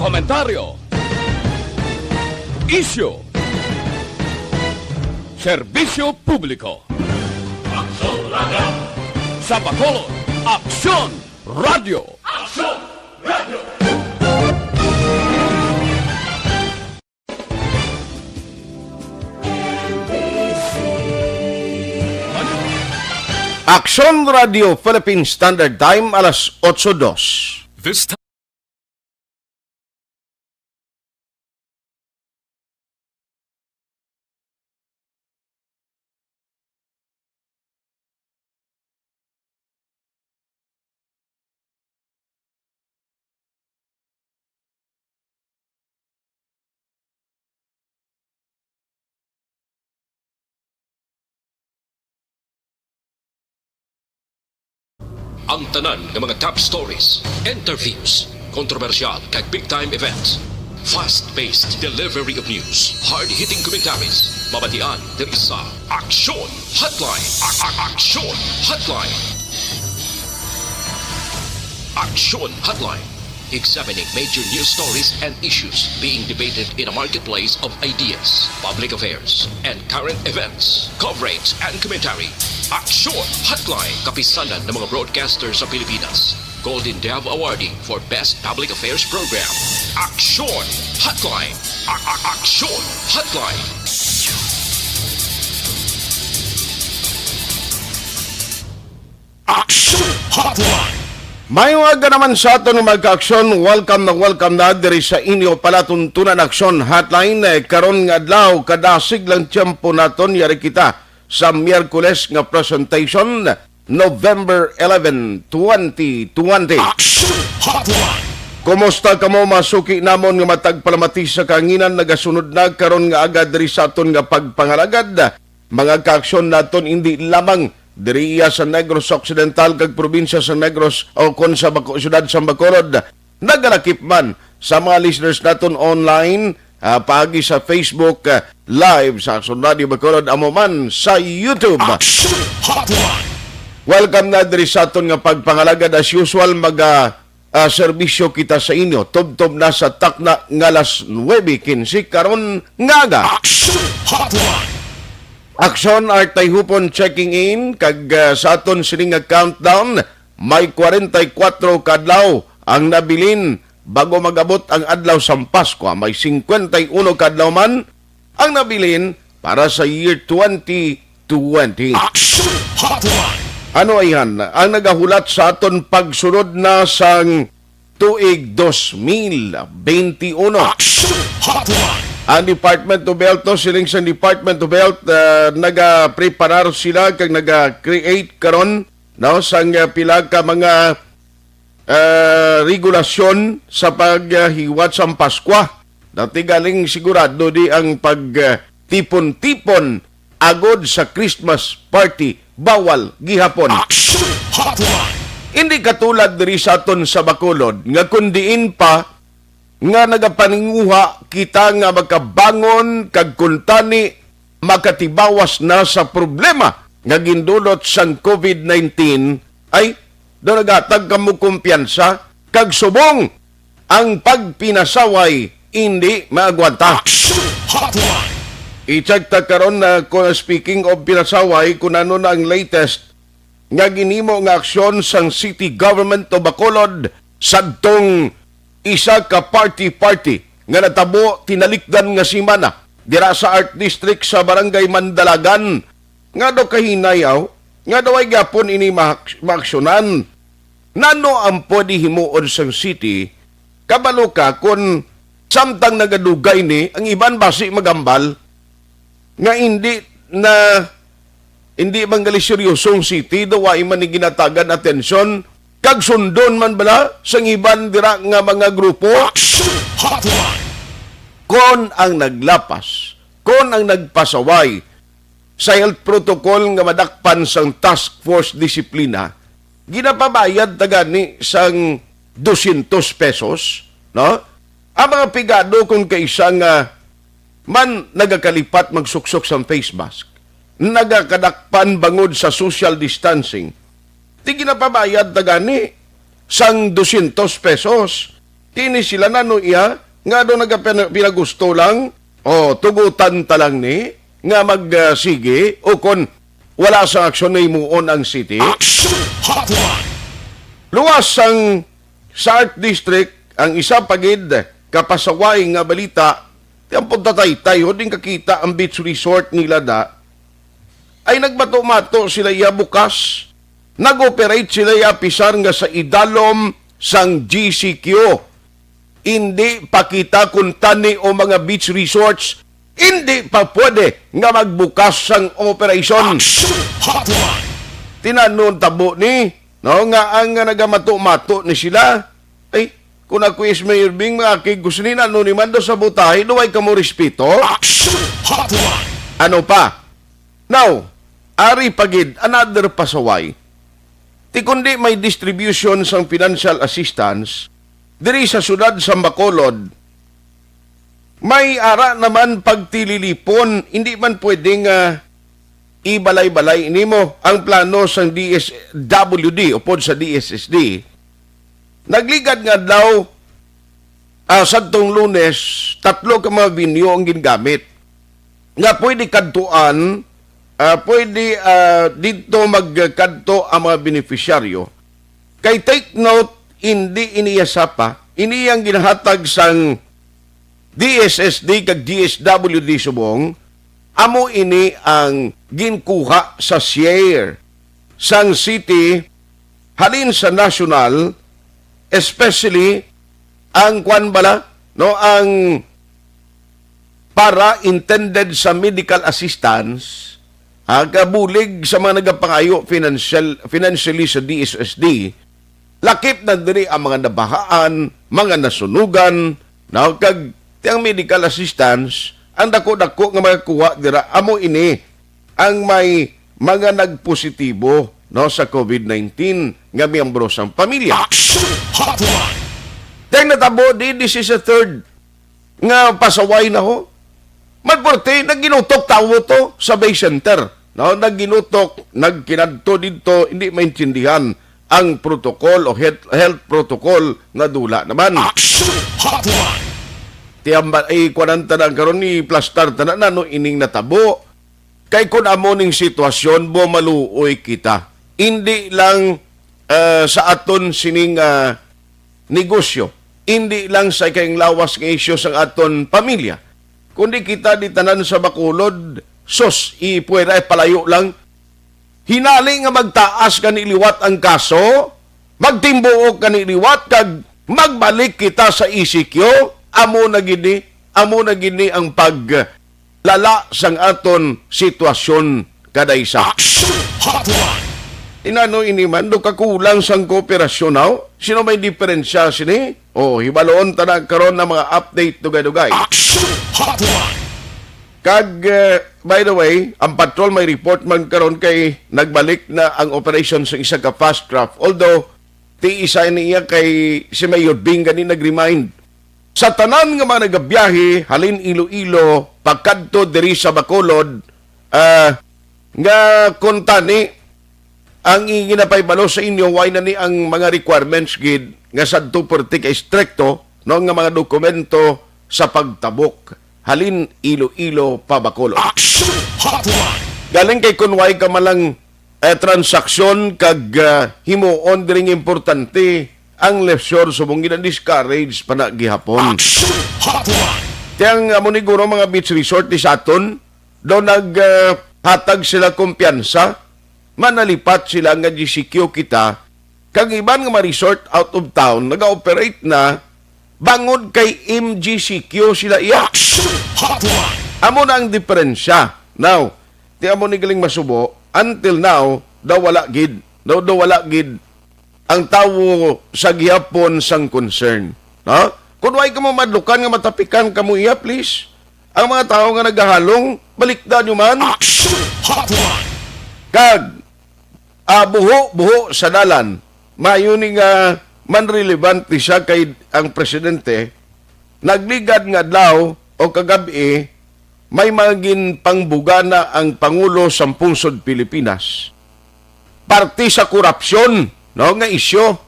komentaryo, isyu, serbisyo publiko. Aksyon Radio! Sa Bacolod, Aksyon Radio! Aksyon Radio! Aksyon Radio Philippine Standard Time, alas 8:02. This time. Ang tanan ng mga top stories, interviews, kontrobersyal kag big-time events. Fast-paced delivery of news, hard-hitting commentaries, mabatian ng isa. Aksyon Hotline! Aksyon Hotline! Aksyon Hotline. Examining major news stories and issues being debated in a marketplace of ideas, public affairs, and current events. Coverage and commentary. Aksyon Hotline. Kapisanan ng mga broadcasters sa Pilipinas. Golden Dove Awarding for Best Public Affairs Program. Aksyon Hotline. Aksyon Hotline. Action Hotline! Mayong aga naman sa ato ng magka-aksyon, welcome na diri sa inyo palatuntunan Aksyon Hotline. Karon nga adlaw, kadasig lang tiyempo naton, yari kita sa Miyerkules nga presentation, November 11, 2020. Action Hotline! Kumusta kamo masuki namon nga matagpalamati sa kanginan, nagasunod na karon nga agad diri sa aton nga pagpangalagad. Mga ka-aksyon naton hindi lamang diri sa Negros Occidental kag probinsya sa Negros o kon sa siyudad sa Bacolod. Nagalakip man sa mga listeners naton online, paagi sa Facebook Live sa Aksyon Radio Bacolod, amo man sa YouTube. Action Hotline! Welcome na diri sa aton nga pagpangalagad. As usual, serbisyo kita sa inyo. Tubtob na sa takna nga alas 9:15 karon ngaga. Action Hotline! Aksyon artay hupon checking in kag sa aton sining nga countdown, may 44 kadlaw ang nabilin bago magabot ang adlaw sa Pasko. May 51 kadlaw man ang nabilin para sa year 2020. Action Hotline! Ano ayan? Ang nagahulat sa aton pagsunod na sang tuig 2021. Action Hotline! Ang Department of Health, siling sa Department of Health, naga-preparar sila kag naga-create karon sang pila ka mga regulasyon sa paghiwat sa Pasko. Dati galing sigurado di ang pagtipon-tipon agod sa Christmas party bawal gihapon. Action Hotline! Hindi katulad diri sa aton sa Bacolod nga kundiin pa nga nagapaninguha kita nga makabangon kag kuntani makatibawas na sa problema nga gindulot sang COVID-19 ay do nagatag kamo kumpiyansa kag subong ang pagpinasaway hindi maagwanta. Action Hotline! I-check ta karon na speaking of pinasaway kung ano na ang latest nga ginimo nga aksyon sang City Government of Bacolod sadtong isa ka party nga natabo tinalikdan nga simana dira sa Art District sa Barangay Mandalagan nga do kahinayaw nga daw ay gapon ini maaksyonan. Nano ang pwede himuon sang city kabalo ka kung samtang nagadugay ni ang iban basi magambal nga hindi manggali seryosong city daw ay man ginatagan atensyon kag sundon man bala sa iban dira nga mga grupo. Action Hotline! Kon ang naglapas, kon ang nagpasaway sa health protocol nga madakpan sang task force disiplina, ginapabayad tagani sang 200 pesos, no? Ang mga pigado kung kaisa nga man nagakalipat magsuksok sa face mask, nagakadakpan bangod sa social distancing, di ginapabayad na gani sang 200 pesos. kini sila nano iya nga do nagapinagusto lang o tugutan talang ni nga magsige o kon wala sa aksyon na imuon ang city. Action Hotline. Luwas ang sa Art District ang isa pagid kapasaway nga balita ang puntatay-tay o din kakita ang beach resort nila da ay nagbato-mato sila iya bukas. Nag-operate sila iya pisar nga sa idalom sang GCQ. Hindi pakita kung tani o mga beach resorts, hindi pa pwede nga magbukas sang operasyon. Action Hotline. Tinanon tabo ni, no, nga ang nagamato-mato ni sila, ay, kung ako is Mayor Bing, mga gusto ni ano ni Mando sa butahe, nuway ka mo respeto. Action Hotline. Ano pa? Now, ari pagid, another pasaway. Ti kundi may distribution sang financial assistance, diri sa sudad sa Bacolod, may ara naman pagtililipon, hindi man pwedeng ibalay-balay nimo ang plano sang DSWD o pod sa DSSD. Nagligad nga daw sadtong Lunes, 3 ka mga binyo ang gingamit. Nga pwede kadtuan, pwede dito magkadto ang mga beneficiaryo. Kay take note, hindi iniyasa pa, iniyang ginahatag sang DSSD kag DSWD subong, amo ini ang ginkuha sa share sang city halin sa national, especially ang kwan bala, no, ang para intended sa medical assistance, kabulig sa mga nagapangayo financially sa DSSD, lakip na diri ang mga nabahaan, mga nasunugan, na kag tiyang medical assistance, ang dako-dako nga makakuha dira, amo ini ang may mga nagpositibo, no, sa COVID-19 nga miyembro sang pamilya. Action Hotline. Teng natabo di, this is a third nga pasaway na ho. Magporte, nagginutok tawo to sa Bay Center. No, nagginutok, nagkinadto dito, hindi maintindihan ang protocol o health protocol na dula naman. Action Hotline. Tiyamba ay kwananta na karon ni plastar tanan no ining natabo. Kay kun amo ning sitwasyon bumaluoy kita. Hindi lang sa aton sining negosyo. Hindi lang sa kayong lawas ng isyo sa aton pamilya. Kundi kita di tanan sa Bacolod, sos, ipwera palayo lang. Hinali nga magtaas kaniliwat ang kaso, magtimbuok kaniliwat, kag magbalik kita sa ECQ, amo na gini ang paglala sang aton sitwasyon kadaysa. Action Hotline. Inano iniman, do kakulang sang kooperasyon now? Sino may diferensya sini? O, hibaloon tanang karon ng mga update dugay-dugay. Action Hotline. Kag, by the way, ang patrol may report man karon kay nagbalik na ang operation sa isa ka fast craft. Although, ti isa niya kay si Mayor Bing gani nag-remind. Sa tanan nga mga nagabiyahe, halin Iloilo, pagkadto diri sa Bacolod, nga kuntani, ang ginapay-balo sa inyo, why na ni ang mga requirements gid nga sadto perti kay stricto no nga mga dokumento sa pagtabok halin Iloilo pa Bacolod. Action Hotline. Galing kay kunway ka malang transaksyon kag himuon diring importante ang left shore subong gina-discourage pa na gihapon. Action Hotline. Tiyang amo ni guro mga beach resort ni Saton do hatag sila kumpiyansa, manalipat sila nga GCQ kita, kag iban nga ma-resort out of town, nag-operate na, bangod kay MGCQ sila iya. Action Hotline. Amo na ang diferensya. Now, ti amo ni galing masubo, until now, daw wala gid ang tawo sa gihapon sang concern. No? Kung way ka mo madlukan nga matapikan ka mo iya, please. Ang mga tao nga naghahalong, balikdan nyo man. Action Hotline. Kag, buho sa dalan, mayuning man-relevant siya kay ang presidente, nagligad nga daw o kagabi, may maging pangbugana ang Pangulo sa Pungsod Pilipinas. Parti sa korupsyon, no, nga isyo.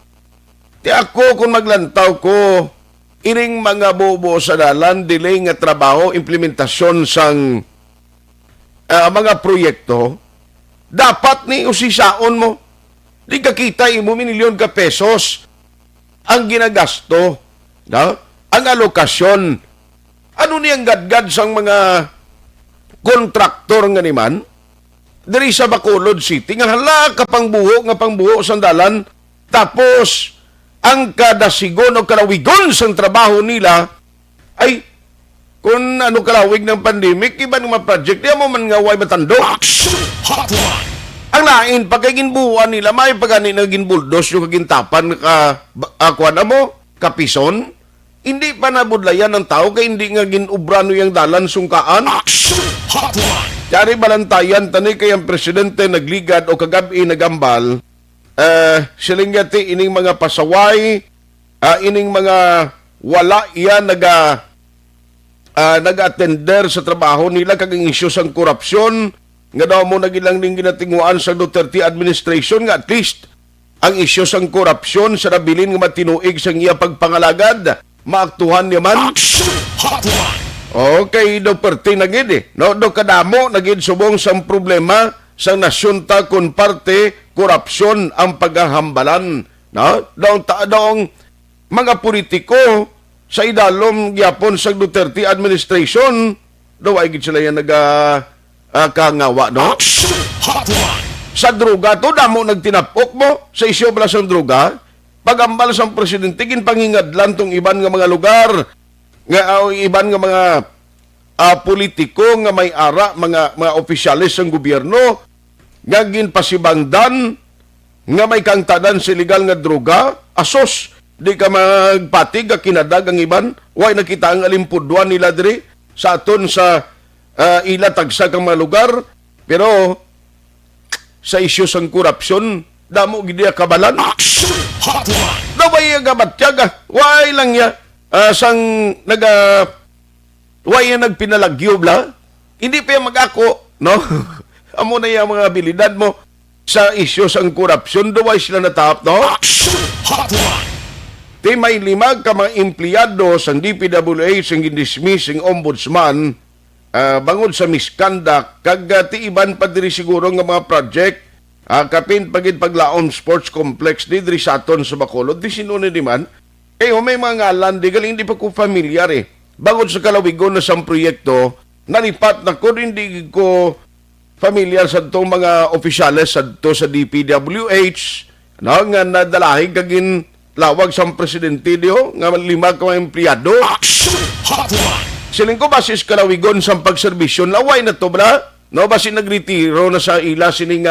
Ti ako kung maglantaw ko, ining mga bobo sa dalan, delay nga trabaho, implementasyon sang mga proyekto, dapat ni usisaon mo. Di ka kita imo milyon ka pesos ang ginagasto, no? Ang alokasyon. Ano niyang gadgad sang mga kontraktor nga niman? Diri sa Bacolod City, nga hala kapangbuho sang dalan, tapos ang kadasigon o kalawigon sang trabaho nila ay kung ano kalawig ng pandemic, iba ng mga project, di mo man nga way matando. Action Hotline. Ang lain, pag ginbuuan nila, may pagani na ginbuldos yung kagintapan kuan mo, kapison, hindi pa nabudlayan ng tao, kaya hindi nga ginubrano yung dalan sungkaan. Action Hotline. Yari balantayan, tanay kayang presidente nagligad o kagabi nagambal, silingati ining mga pasaway, ining mga wala iyan nag-attender sa trabaho nila kag ang isyu sang korupsyon nga daw mo nagilang ning ginatinguan sa Duterte administration nga at least ang isyu sang korupsyon sa nabilin nga matinuig sang iya pagpangalagad maaktuhan niya man. Action Hotline. Okay, do perti nagid no do kadamo nagid subong sang problema sang nasyon ta kun parte korupsyon ang paghahambalan, no? Daong mga politiko sa idalom gyapon sa Duterte administration, daw ay gid sila yan kangawa, no? Action Hotline. Sa droga to, damo nagtinapok mo sa isyo bala sa droga. Pagambal sa presidente, ginpangingadlan tong iban nga mga lugar, nga iban nga mga politiko nga may ara, mga opisyalis ng gobyerno, nga ginpasibangdan, nga may kangtadan sa illegal nga droga, asos, di ka magpatig kinadag ang iban, way nakita ang alimpudwan nila diri sa aton sa ila tagsa kang mga lugar, pero sa isyu sang korupsyon, damo gid kabalan. Action Hotline. Daway gabatyaga, way lang ya sang way nagpinalagyo bla. Hindi pa mag-ako, no? Amo na yung mga abilidad mo sa isyu sang korupsyon, daway sila natap, no? Action Hotline. Ti may 5 ka mga empleyado sang DPWH sang gindismiss ang ombudsman bangod sa misconduct kag ti iban pa diri siguro nga mga project kapin pagid paglaom sports complex di diri sa aton sa Bacolod di sinune di man kayo may mga ngalan di galing hindi pa ko familiar bangod sa kalawigon na sang proyekto nalipat na ko hindi ko familiar sa itong mga opisyales sa DPWH no, nga nadalahig kagin lawag sa presidente diyo nga 5 ka mga empleyado. Action Hotline. Siling ko basis kalawigon sa pagserbisyon laway na to bra no basin nagretiro na sa ila sining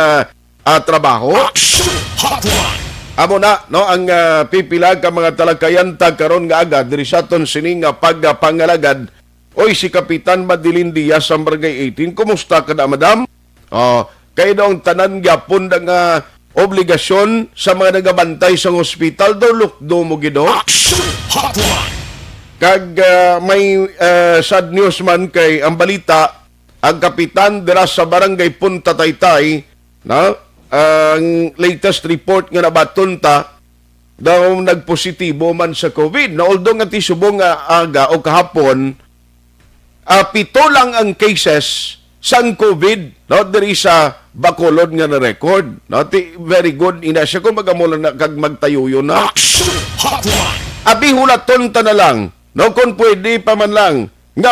trabaho. Action Hotline. Amo na no ang pipila ka mga talakayan ta karon nga agad diri sa aton sining pagpangalagad. Oy si Kapitan Madeline Diaz sa Barangay 18, kumusta ka na madam? Kay daw tanan gyapon nga obligasyon sa mga nagabantay sa hospital do lukdo mo gido. Action Hotline. Kag may sad news man kay ang balita ang kapitan dira sa barangay Punta Taytay na ang latest report nga nabaton ta daw nagpositibo man sa COVID na although nga tisubong aga o kahapon 7 lang ang cases sang COVID no diri sa Bacolod nga na record no very good ina siya kung magamulan na kag magtayuyo na. Action Hotline. Abi hulaton ta na lang no kung pwede pa man lang nga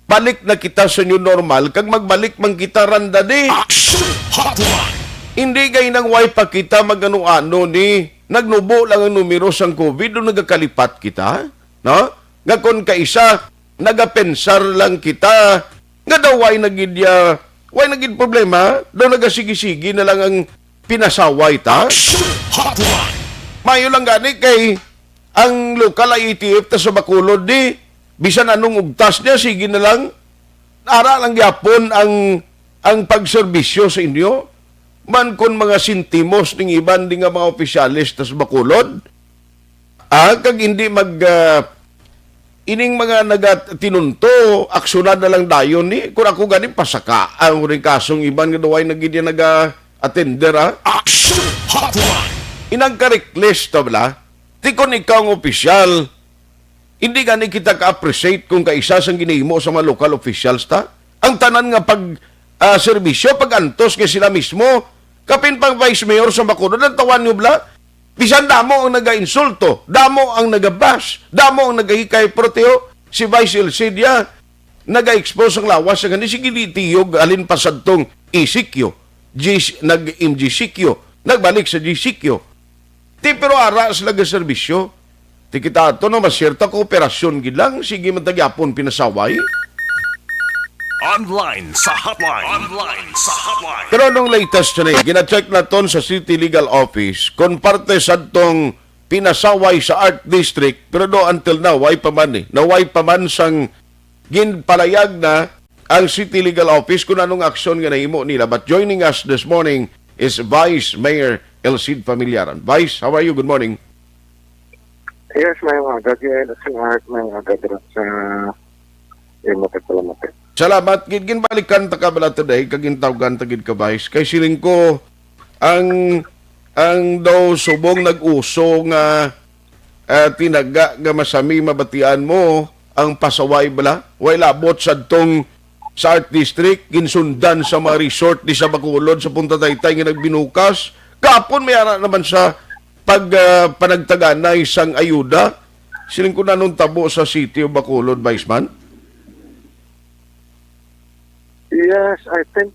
balik na kita sa new normal kag magbalik man kita randa di. Action Hotline. Hindi gay nang way pa kita magano-ano ni nagnubo lang ang numero sang COVID do nagakalipat kita no nga kon kaisa nagapensar lang kita nga daw way nagidya way nagid problema daw nagasigi-sigi na lang ang pinasaway ta. Action Hotline. Mayo lang gani kay ang lokal ITF ta sa Bacolod di bisan anong ugtas niya sige na lang ara lang gyapon ang pagserbisyo sa inyo man kon mga sintimos ning iban di nga mga opisyalis ta sa Bacolod kag hindi ining mga nagatinunto aksyonan na lang dayon ni kung ako gani pasaka ang ring kasong iban nga duway nagid naga-attender Action Hotline. inagka-reckless ta bala ti kon ikaw ang opisyal Hindi gani kita ka-appreciate kung kaisa sang ginihimo sa mga local officials ta. Ang tanan nga pag serbisyo, pag antos nga sila mismo, kapin pang vice mayor sa Bacolod, ang tawan nyo bla, bisan damo ang naga-insulto, damo ang naga-bash, damo ang nagahikay proteo, si Vice Elcidia, naga-expose ang lawas sa ganun, sige ditiyog, alin pa sa tong isikyo, nag-MGCQ, nagbalik sa GCQ. Ti pero aras laga serbisyo, ti kita ito no, masyerta kooperasyon gilang, sige matagyapon pinasaway. Online sa hotline. Online sa hotline. Pero nung latest na gina-check na ton sa City Legal Office kung parte sa tong pinasaway sa Art District, pero no until now, way pa man naway pa man sang ginpalayag na ang City Legal Office kung anong aksyon nga nahimo nila. But joining us this morning is Vice Mayor Elcid Familiaran. Vice, how are you? Good morning. Yes, may mga gagawin at sinahart may mga gagawin sa imakat palamapit. Salamat. Ginbalikan ta ka bala today, kagintawgan tagid ka Vice. Kay siling ko, ang daw subong nag-uso nga tinaga nga masami mabatian mo ang pasaway bala. Way labot sa tong sa Art District, ginsundan sa mga resort di sa Bacolod, sa Punta Taytay nga nagbinukas. Kapon may ara naman sa panagtaga na isang ayuda. Siling ko na nung tabo sa City of Bacolod, Vice Man. Yes, I think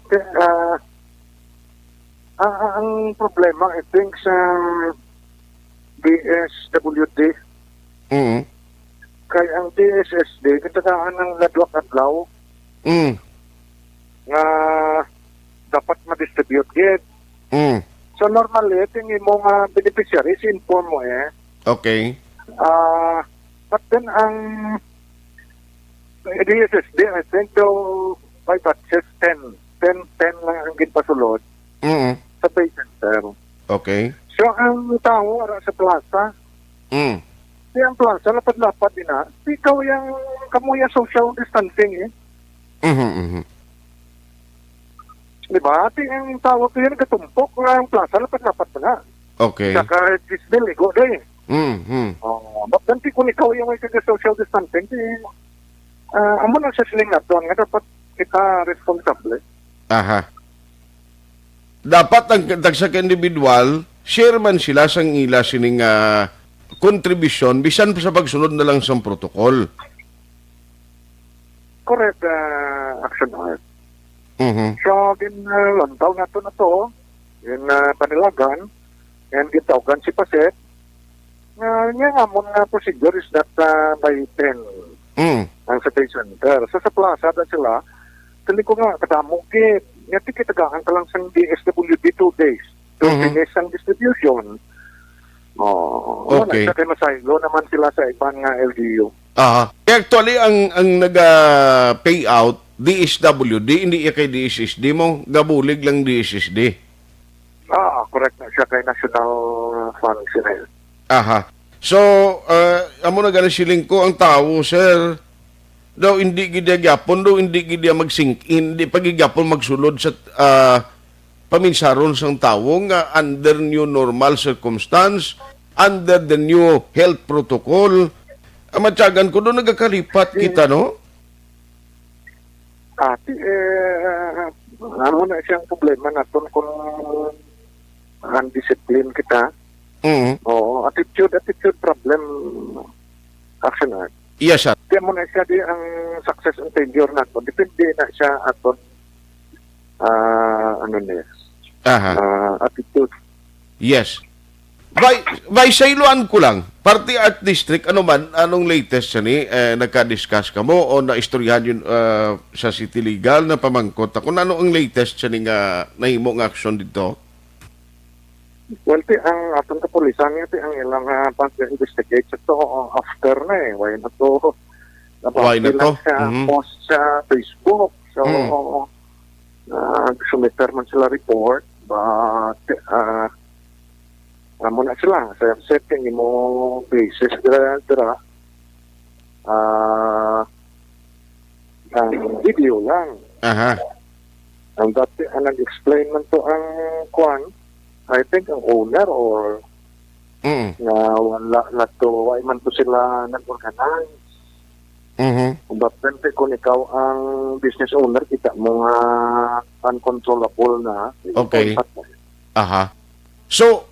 ang problema, I think sa DSWD, Mm. kay ang DSSD, katagaan ng ladwak at law Mm. nga dapat ma-distribute gid. Mm. So normally, tingin mo nga beneficiaries, inform mo Okay. but then ang DSSD, I think though, by batches 10 lang ang ginpasulod Mm. sa pay center. Okay. So, ang tao ara sa plaza, Mm. ang plaza, lapad-lapad din na, ikaw yung kamuya social distancing Mhm. Di ba? Ati ang tao ko yun, katumpok ang plaza, lapad-lapad pa na. Okay. Saka, gisbil, ligo doon Mhm. Bakit kung ikaw yung may social distancing, amo na sa siling na doon, nga dapat kita responsable. Aha. Dapat ang sa individual, share man sila sang ila sining kontribusyon bisan sa pagsunod na lang sa protocol. Correct action art. Mhm. So, lantaw na to, panilagan, and gitawagan si Paset, niya nga mo na procedure is that by 10 Mm. ang sa pay center. So, sa plaza na sila, kali ko nga, kadamo kit, nga tikitagaan ka lang sa DSWD 2 days. So, finish ang distribution. Okay. Sa masaylo naman sila sa ibang LGU. Aha. Actually, ang nag-payout, DSWD, hindi kay DSSD mo, gabulig lang DSSD. Correct na siya kay National Fund sila. Aha. So, amo na gana siling ko ang tao, sir. Daw hindi gid gyapon, daw hindi gid mag-sink in, hindi pagigyapon magsulod sa paminsaron sang tawo nga under new normal circumstance, under the new health protocol. Amatyagan ko doon nagkakalipat kita, no? Ano na siyang problema natin kung undiscipline kita. Mm. Attitude problem action art. Yes, sir. Kaya mo na siya di ang success and failure natin. Depende na siya aton attitude. Yes. By sailoan ko lang, Party Art District, ano man, anong latest siya ni, nagka-discuss ka mo o naistoryahan yun sa City Legal na pamangkot? Kung ano ang latest siya ni nga nahimo ng action dito? Well, ang atong kapulisan nga ang ilang pag-investigate sa to after na Why na to? Why na to? Sa post sa Facebook. So, sumiter man sila report, but amo na sila sa setting mo basis dira ang video lang. Aha. Ang dati ang nag-explain man to ang kwan, I think ang owner or na wala na to, why man to sila nag-organize. Mhm. Kung bapente kung ikaw ang business owner, kita mo nga uncontrollable na. Okay. Impact mo. Aha. So,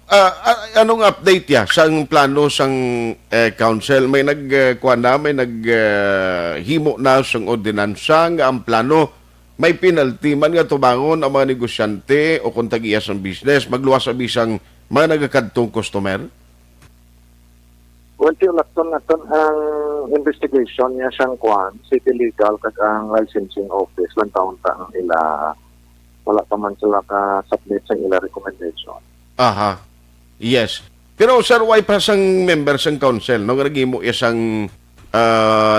anong update ya sang plano sang council? May may naghimo na sang ordinansa nga ang plano may penalty man nga tubangon ang mga negosyante o kung tag-iya sang business magluwas sa bisang mga nagakadtong customer? Until naton ang investigation niya siyang kuan, City Legal kag ang licensing office lang taon ta ang ila wala pa man sila ka submit sa ila recommendation. Aha. Yes. Pero sir, why pa sang members ng council no nga nagimo isang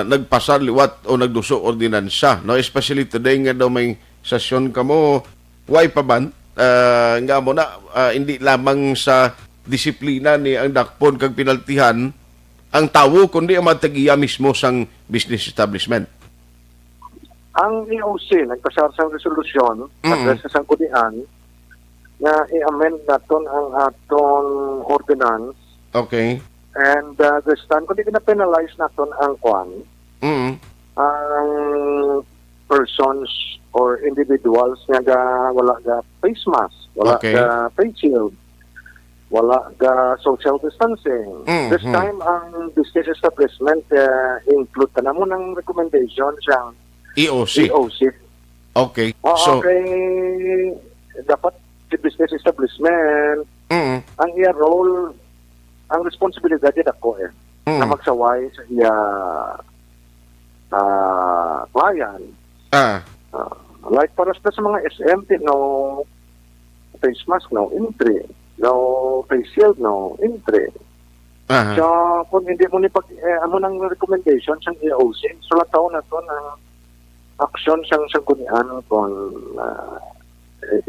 nagpasar liwat o nagduso ordinansa no, especially today nga daw may session kamo, why pa man nga mo na hindi lamang sa disiplina ni ang dakpon kag pinaltihan ang tawo kundi ang matagiya mismo sang business establishment. Ang EOC nagpasar sa resolusyon address sa sangkunian na i-amend naton ang aton ordinance. Okay. And this time, kundi na-penalize natin ang kwan, ang persons or individuals nga wala ga face mask, wala Okay. ga face shield, wala ga social distancing. This time, ang business establishment include ka na mo ng recommendation sa EOC. EOC. Okay. So, okay, dapat si business establishment, ang iya role, ang responsibilidad niya ako na magsaway sa iya client. Like para sa mga SMT, no face mask, no entry. No face shield, no entry. So, kung hindi mo ni ano nang recommendation sa EOC, so taon na to na action siyang sagunian kung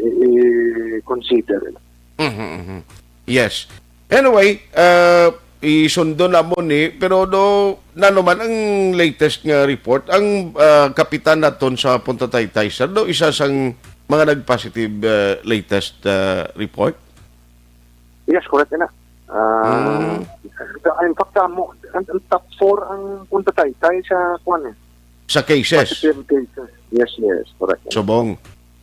i-consider. Yes. Anyway, isundo na mo ni, pero do na naman ang latest nga report, ang kapitan naton sa Punta Taytay, sir, do isa sang mga nag-positive latest report? Yes, correct na. In fact, ang top 4 ang Punta Taytay sa kuwan Sa cases? positive cases. Yes, correct. Subong.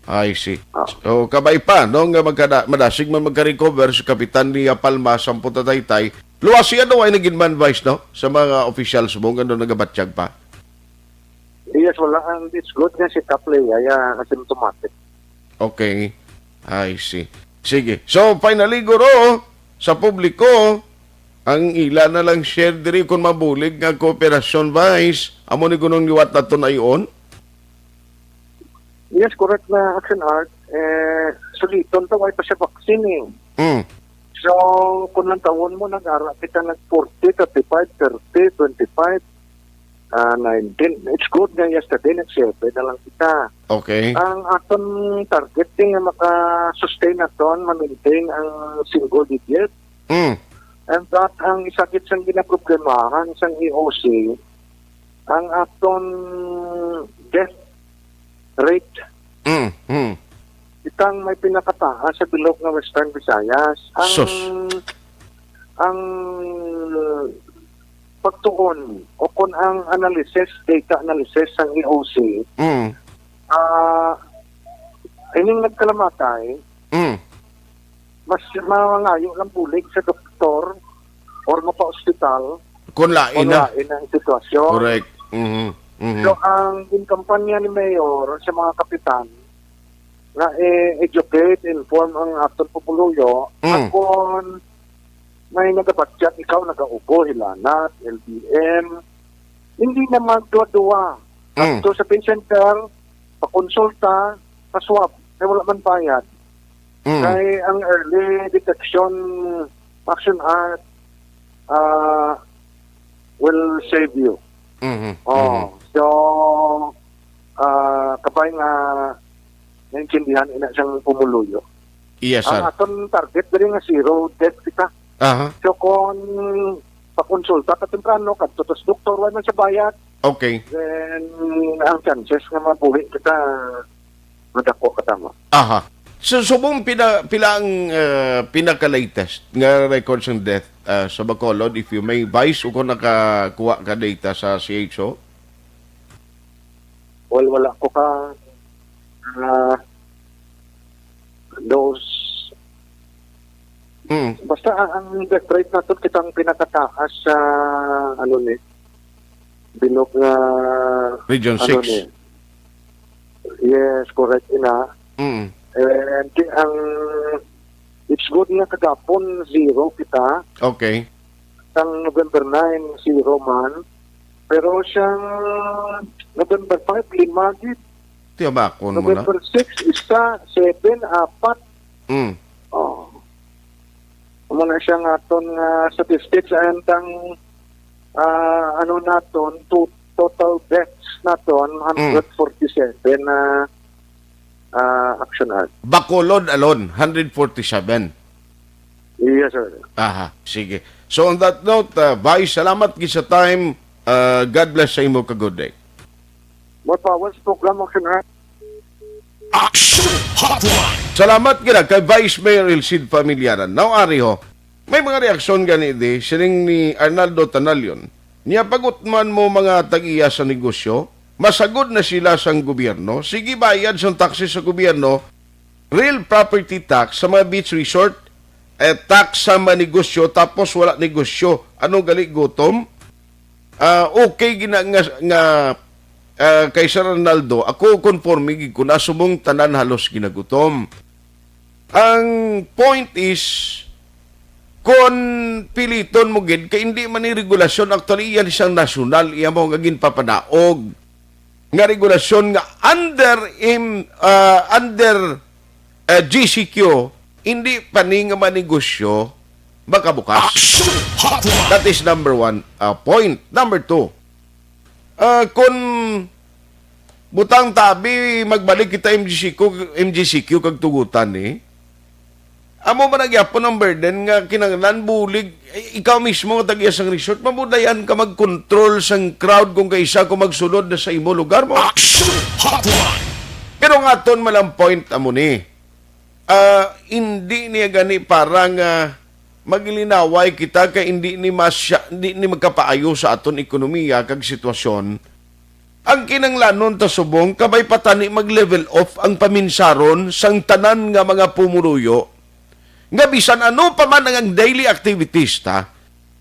I see. So, kabay pa, no? Nga madasig man magka-recover sa kapitan ni Palma sa Punta Taytay. Luwas siya daw ay naging man vice, no? Sa mga officials mo, gano'n nagabatsyag pa. Yes, wala. And it's good nga si Kapley, ay asymptomatic. Okay. I see. Sige. So, finally, guro, sa publiko, ang ila na lang share diri kung mabulig nga Cooperation Vice. Amo ni gunong liwat na ito na iyon? Yes, correct na Action Art. Suliton to ay pa siya vaccine. So, kung lang taon mo, nag-ara kita nag-40, 35, 30, 25, 19. It's good nga yesterday, nag-7 na lang kita. Okay. Ang aton targeting na maka-sustain naton, ma-maintain ang single digit. And that ang isagit sang ginaproblemahan sang EOC, ang aton death rate. Itang may pinakataas sa bilog ng Western Visayas. Ang pagtuon o kung ang analysis, data analysis ng EOC, ining nagkalamatay, mas mawangayo lang bulig sa doktor or mapa-hospital Kung lain na. ang sitwasyon. Correct. So, ang kampanya ni Mayor sa mga kapitan na educate, inform ang aton populuyo at kung may nagabatsyat, ikaw nagaupo, hilanat, LBM, hindi na magdua-dua. At sa patient care, pakonsulta, paswab, kaya wala man bayad. Kaya ang early detection action art will save you. So, kapay nga naintindihan ina siyang pumuluyo. Yes, sir. Ang aton target dali nga zero death kita. So, kung pakonsulta ka temprano, kadto sa doktor, wala man sa bayad, Okay. then ang chances nga mabuhi kita madako katama. So, subong pila ang pinaka-latest nga records ng death sa Bacolod, if you may, Vice, o kung nakakuha ka data sa CHO? wala ko ka those basta ang death rate natin kitang pinakataas sa bilog na Region 6. Yes, correct ina. Mm. And ang it's good nga kagapon 0 kita. Okay. Ang November 9 0 man. Pero siyang November 5 5 gid. Tiyabakon mo na. November 6 isa 7 4. Mm. Oh. Muna siya nga aton statistics and ang naton total deaths naton 147 na actionan. Bacolod alone, 147. Yes, sir. Aha, sige. So on that note, Vice, salamat gid sa time. God bless sa imo ka good day. More powers program actionan. Action Hotline. Salamat gid kay Vice Mayor Elcid Familiaran. Now ari ho, may mga reaksyon gani di sining ni Arnaldo Tanalion. Niya pagutman mo mga tag-iya sa negosyo, masagod na sila sa gobyerno, sige bayad sa taxes sa gobyerno, real property tax sa mga beach resort, tax sa mga negosyo, tapos wala negosyo. Anong gali gutom? Okay gina nga kay Sir Ronaldo, ako conforme gid ko na subong tanan halos ginagutom. Ang point is, kung piliton mo gid kay hindi man ni regulasyon, actually yan isang nasyonal, iya mo nga ginpapadaog nga regulasyon nga under GCQ, hindi pa ni nga manegosyo baka bukas. That is number 1 point. Number 2, kung butang tabi magbalik kita MGCQ kag tugutan amo ba nagyapon ang burden nga kinanglan bulig ikaw mismo nga tag-iya sang resort, mabudayan ka mag-control sang crowd kung kaisa ko magsulod na sa imo lugar mo. Pero nga ton malang point amo ni hindi niya gani parang maglinaway kita kay hindi ni magkapaayo sa aton ekonomiya kag sitwasyon. Ang kinanglanon ta subong kabay patani mag-level off ang paminsaron sang tanan nga mga pumuruyo. Nga bisan ano pa man ang daily activities ta,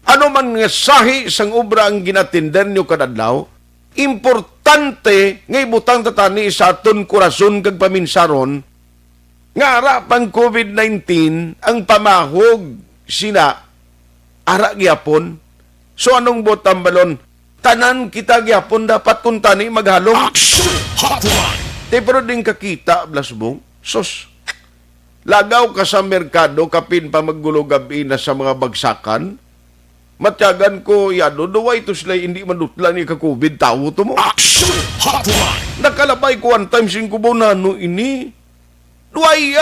ano man nga sahi sang obra ang ginatinder nyo kadadlaw, importante nga ibutang tatani sa aton kurason kag paminsaron nga ara pang COVID-19 ang pamahog sina ara gyapon. So anong botang balon? Tanan kita gyapon dapat kung tani maghalong. Te pero din kakita blasbong. Sus. Lagaw ka sa merkado kapin pa maggulo gabi na sa mga bagsakan. Matyagan ko yado duway to sila hindi manutla ni ka COVID tawo to mo. Nakalabay ko one time sing kubo na no ini. Duway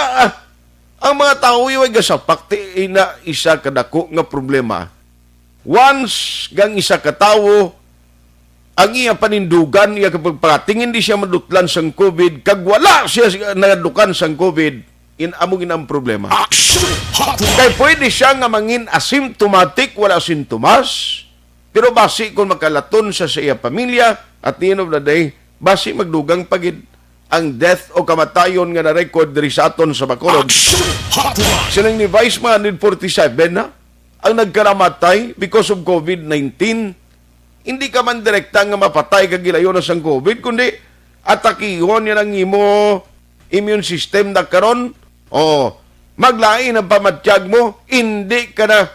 ang mga tao yung gasapak ti ina isa kadako nga problema. Once gang isa ka tawo ang iya panindugan iya kapag patingin di siya madutlan sang COVID kag wala siya nadukan sang COVID among ang problema. Kaya pwede siya nga mangin asymptomatic, wala sintomas, pero basi kung makalaton sa iya pamilya, at the end of the day, basi magdugang pagid ang death o kamatayon nga na-record diri sa aton sa Bacolod. Silang ni Vice 147 na ang nagkaramatay because of COVID-19. Hindi ka man direkta nga mapatay kag gilayon sa COVID, kundi atakihon yan ang imo immune system na karon. Maglain ang pamatyag mo, hindi ka na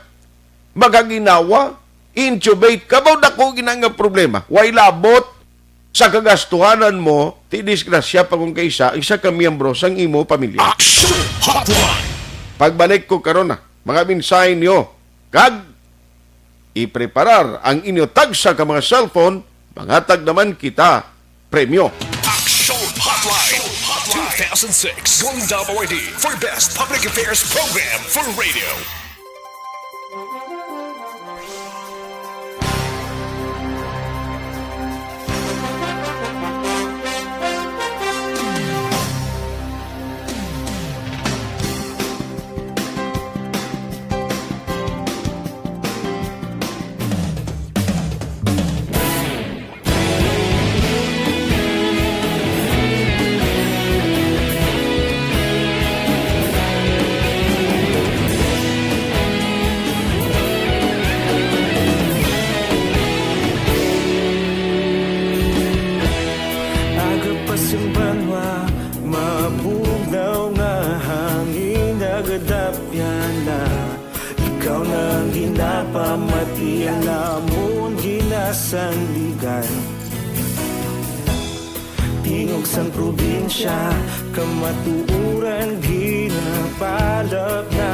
magaginawa, intubate ka ba dako ginanga problema. Way labot sa kagastuhanan mo, ti disgrasya pa kung kaisa, isa ka miyembro sang imo pamilya. Pagbalik ko karon na, mga mensahe niyo, kag ipreparar ang inyo tagsa ka mga cellphone, mangatag naman kita premyo. Action Hotline 2006 Golden Award for Best Public Affairs Program for Radio. sanligan. Tingog sang probinsya, kamatuuran ginapalap na.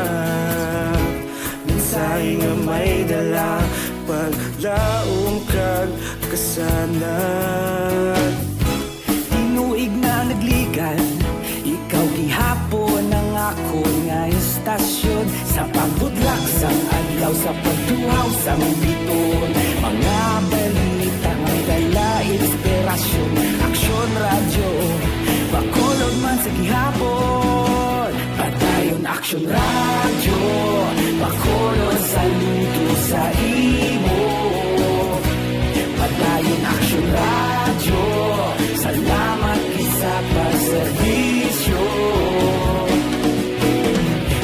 Minsay nga may dala, paglaong kag kasanat. Tinuig na nagligan, ikaw gihapon ang ako nga istasyon. Sa pagbudlak sang adlaw, sa pagtuhaw sang biton. Mga balita may dala inspirasyon. Aksyon radyo, Bacolod man sa gihapon. Padayon aksyon radyo, Bacolod saludo sa imo. Padayon aksyon radyo, salamat isa pa serbisyo.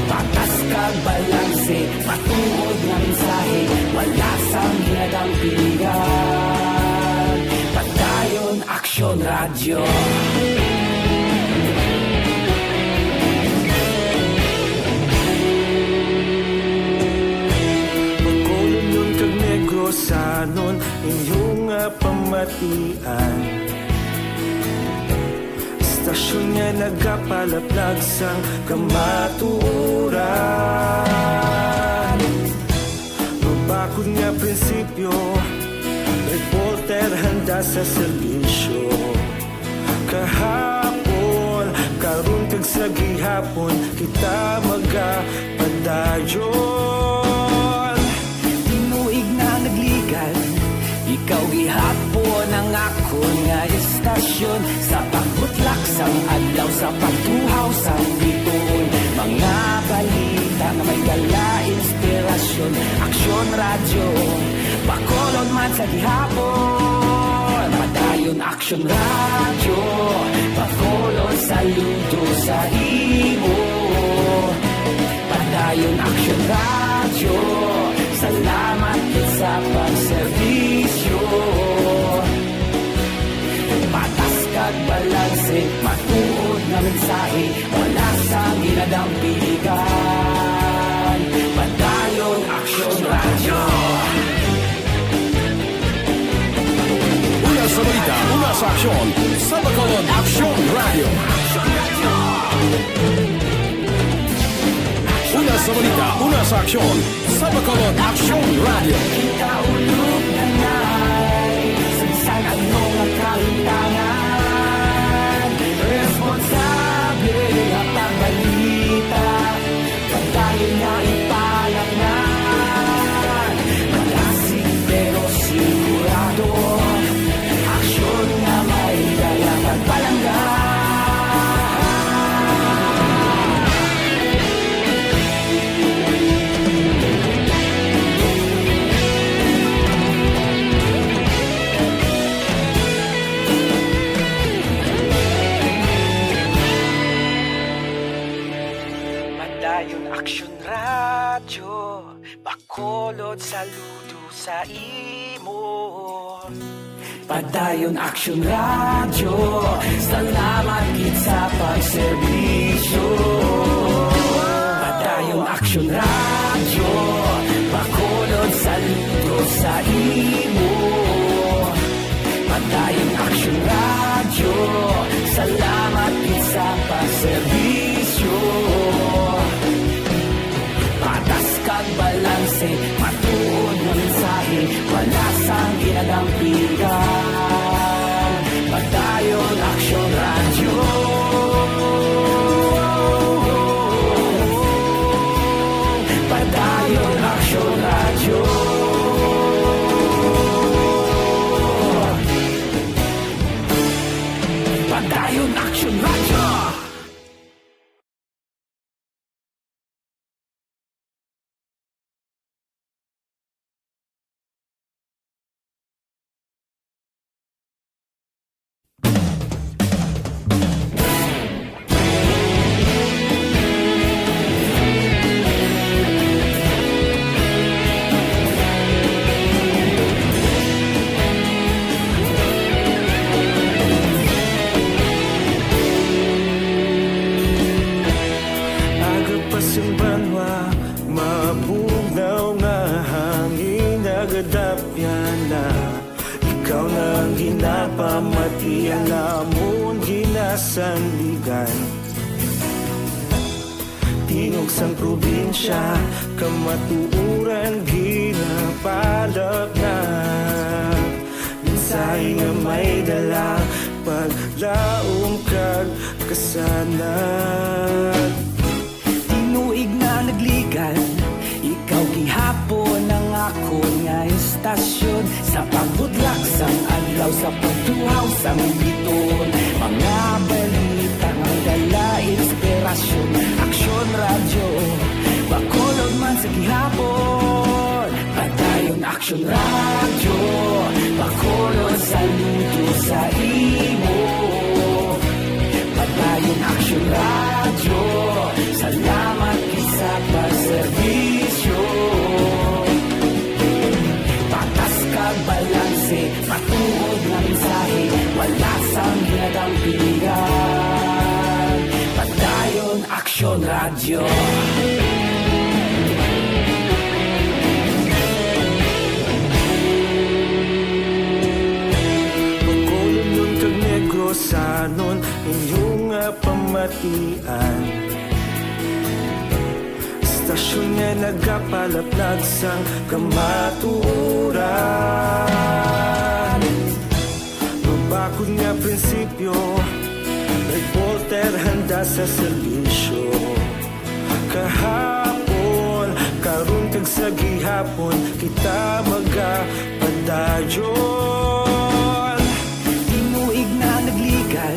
Patas kag balanse, patuod nga mensahe, wala sang ginadang pilihan. Padayon aksyon radyo. Bacolod nun kag Negrosanon, inyong nga pamatian. Istasyon nga nagkapalaplag sang kamatuuran. Mabakod nga prinsipyo, reporter handa sa serbisyo. Kahapon, karon kag sa gihapon, kita magapadayon. Tinuig na nagligan, ikaw gihapon ang ako nga istasyon. Sa pagbutlak sang adlaw, sa pagtuhaw sang biton. Mga balita na may dala inspirasyon. Aksyon radyo, Bacolod man sa gihapon. Padayon aksyon radyo, Bacolod saludo sa imo. Padayon aksyon radyo, salamat sa pagserbisyo. Patas kag balanse, matuod na mensahe, wala sang ginadang piligan. Padayon aksyon radyo. Una sa balita, una sa aksyon, sa Bacolod Aksyon Radio. Una sa balita, una sa aksyon, sa Bacolod Aksyon Radio. Kita ulog na na'y sansan ang mga kahintangan. Responsable at pagbalita, pagdahin na ipalaknan. Malasig pero sigurado, aksyon na may dala pagpalanggan. Padayon aksyon radyo, Bacolod saludo sa imo. Padayon aksyon radyo, salamat gid sa pagserbisyo. Padayon aksyon radyo, Bacolod saludo sa imo. Padayon aksyon radyo, salamat gid sa pagserbisyo. Patas kag balanse, matuod na mensahe, wala sang ginadang piligan. Padayon aksyon radyo. Padayon aksyon radyo. ang ginapamatian namon ginasanligan. Tingog sang probinsya, kamatuuran ginapalap na. Minsay nga may dala, paglaom kag kasanag. Tinuig na nagligan, ikaw gihapon ang ako nga istasyon. Sa pagbudlak sang adlaw, sa pagtuhaw sang biton. Mga balita nga dala inspirasyon. Aksyon radyo, Bacolod man sa gihapon. Padayon aksyon radyo, Bacolod saludo sa imo. Padayon aksyon radyo, salamat sa pagserbisyo. Patas kag balanse, patuod nga mensahe, wala sang ginadampigan. Padayon aksyon radyo. Bacolod nun kag Negros sanon inyong pamatian. Stasyon nga nagapalaplag sang kamatuuran. Mabakod nga prinsipyo, reporter handa sa serbisyo. Kahapon, karon kag sa gihapon, kita magapadayon. Tinuig na nagligan,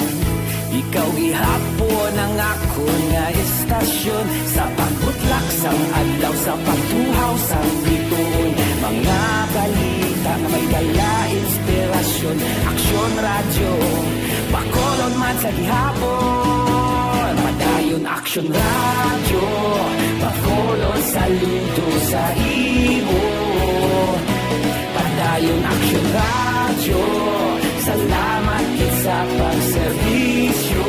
ikaw gihapon ang ako nga istasyon. Sa pagbutlak sang adlaw, sa pagtuhaw sang biton. Mga balita nga may dala inspirasyon. Aksyon radyo, Bacolod man sa gihapon. Padayon aksyon radyo, Bacolod saludo sa imo. Padayon aksyon radyo, salamat sa pagserbisyo.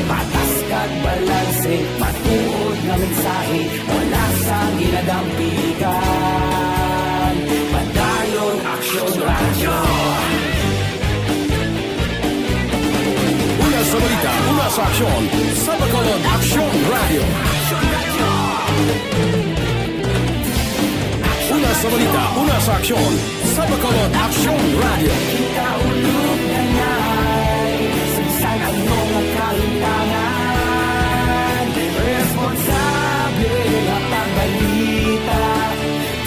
Patas kag balanse, patuod nga mensahe, wala sang ginadampigan. Padayon aksyon radyo. Una sa balita, una sa aksyon, sa Bacolod Aksyon Radio. Una sa balita, una sa aksyon, sa Bacolod Aksyon Radio. Kita ulog na niya'y sinsan ang mga kalintangan. Responsable na pagbalita,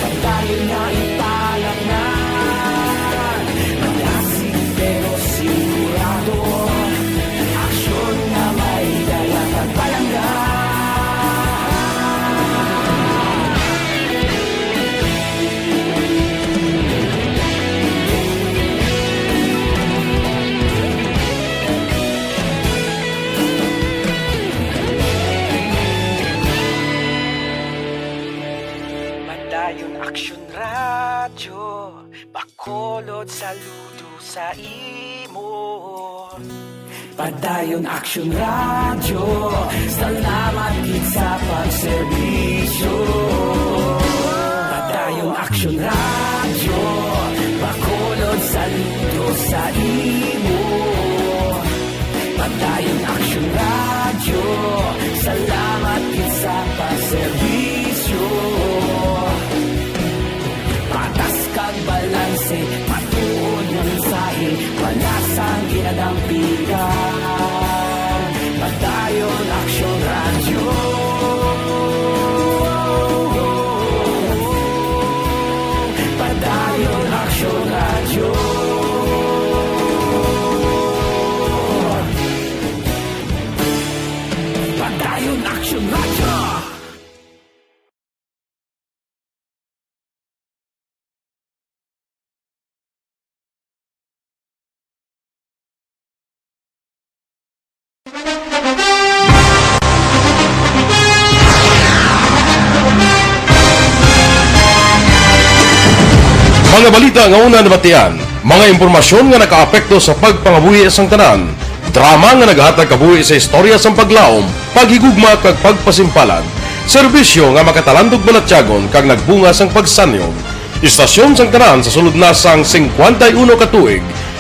pagdayon na ipalak na. Malasig pero sigurado, aksyon na may dala pagpalanggan. Padayon aksyon radyo, Bacolod saludo sa imo. Padayon aksyon radyo, salamat gid sa pagserbisyo. Padayon aksyon radyo, Bacolod saludo sa imo. Padayon aksyon radyo, salamat gid sa pagserbisyo. Patas kag balanse, patuod nga mensahe, wala sang ginadampigan. Padayon aksyon radyo. Padayon aksyon radyo. Padayon aksyon radyo. Mga balita nga una nabatian, mga impormasyon nga nakaapekto sa pagpangabuhi sang tanan, drama nga naghatag kabuhi sa istorya sang paglaom, paghigugma kag pagpasimpalan, serbisyo nga makatalandog balatyagon kag nagbunga sang pagsanyon. Istasyon sang tanan sa sulod na sang 51 katuig.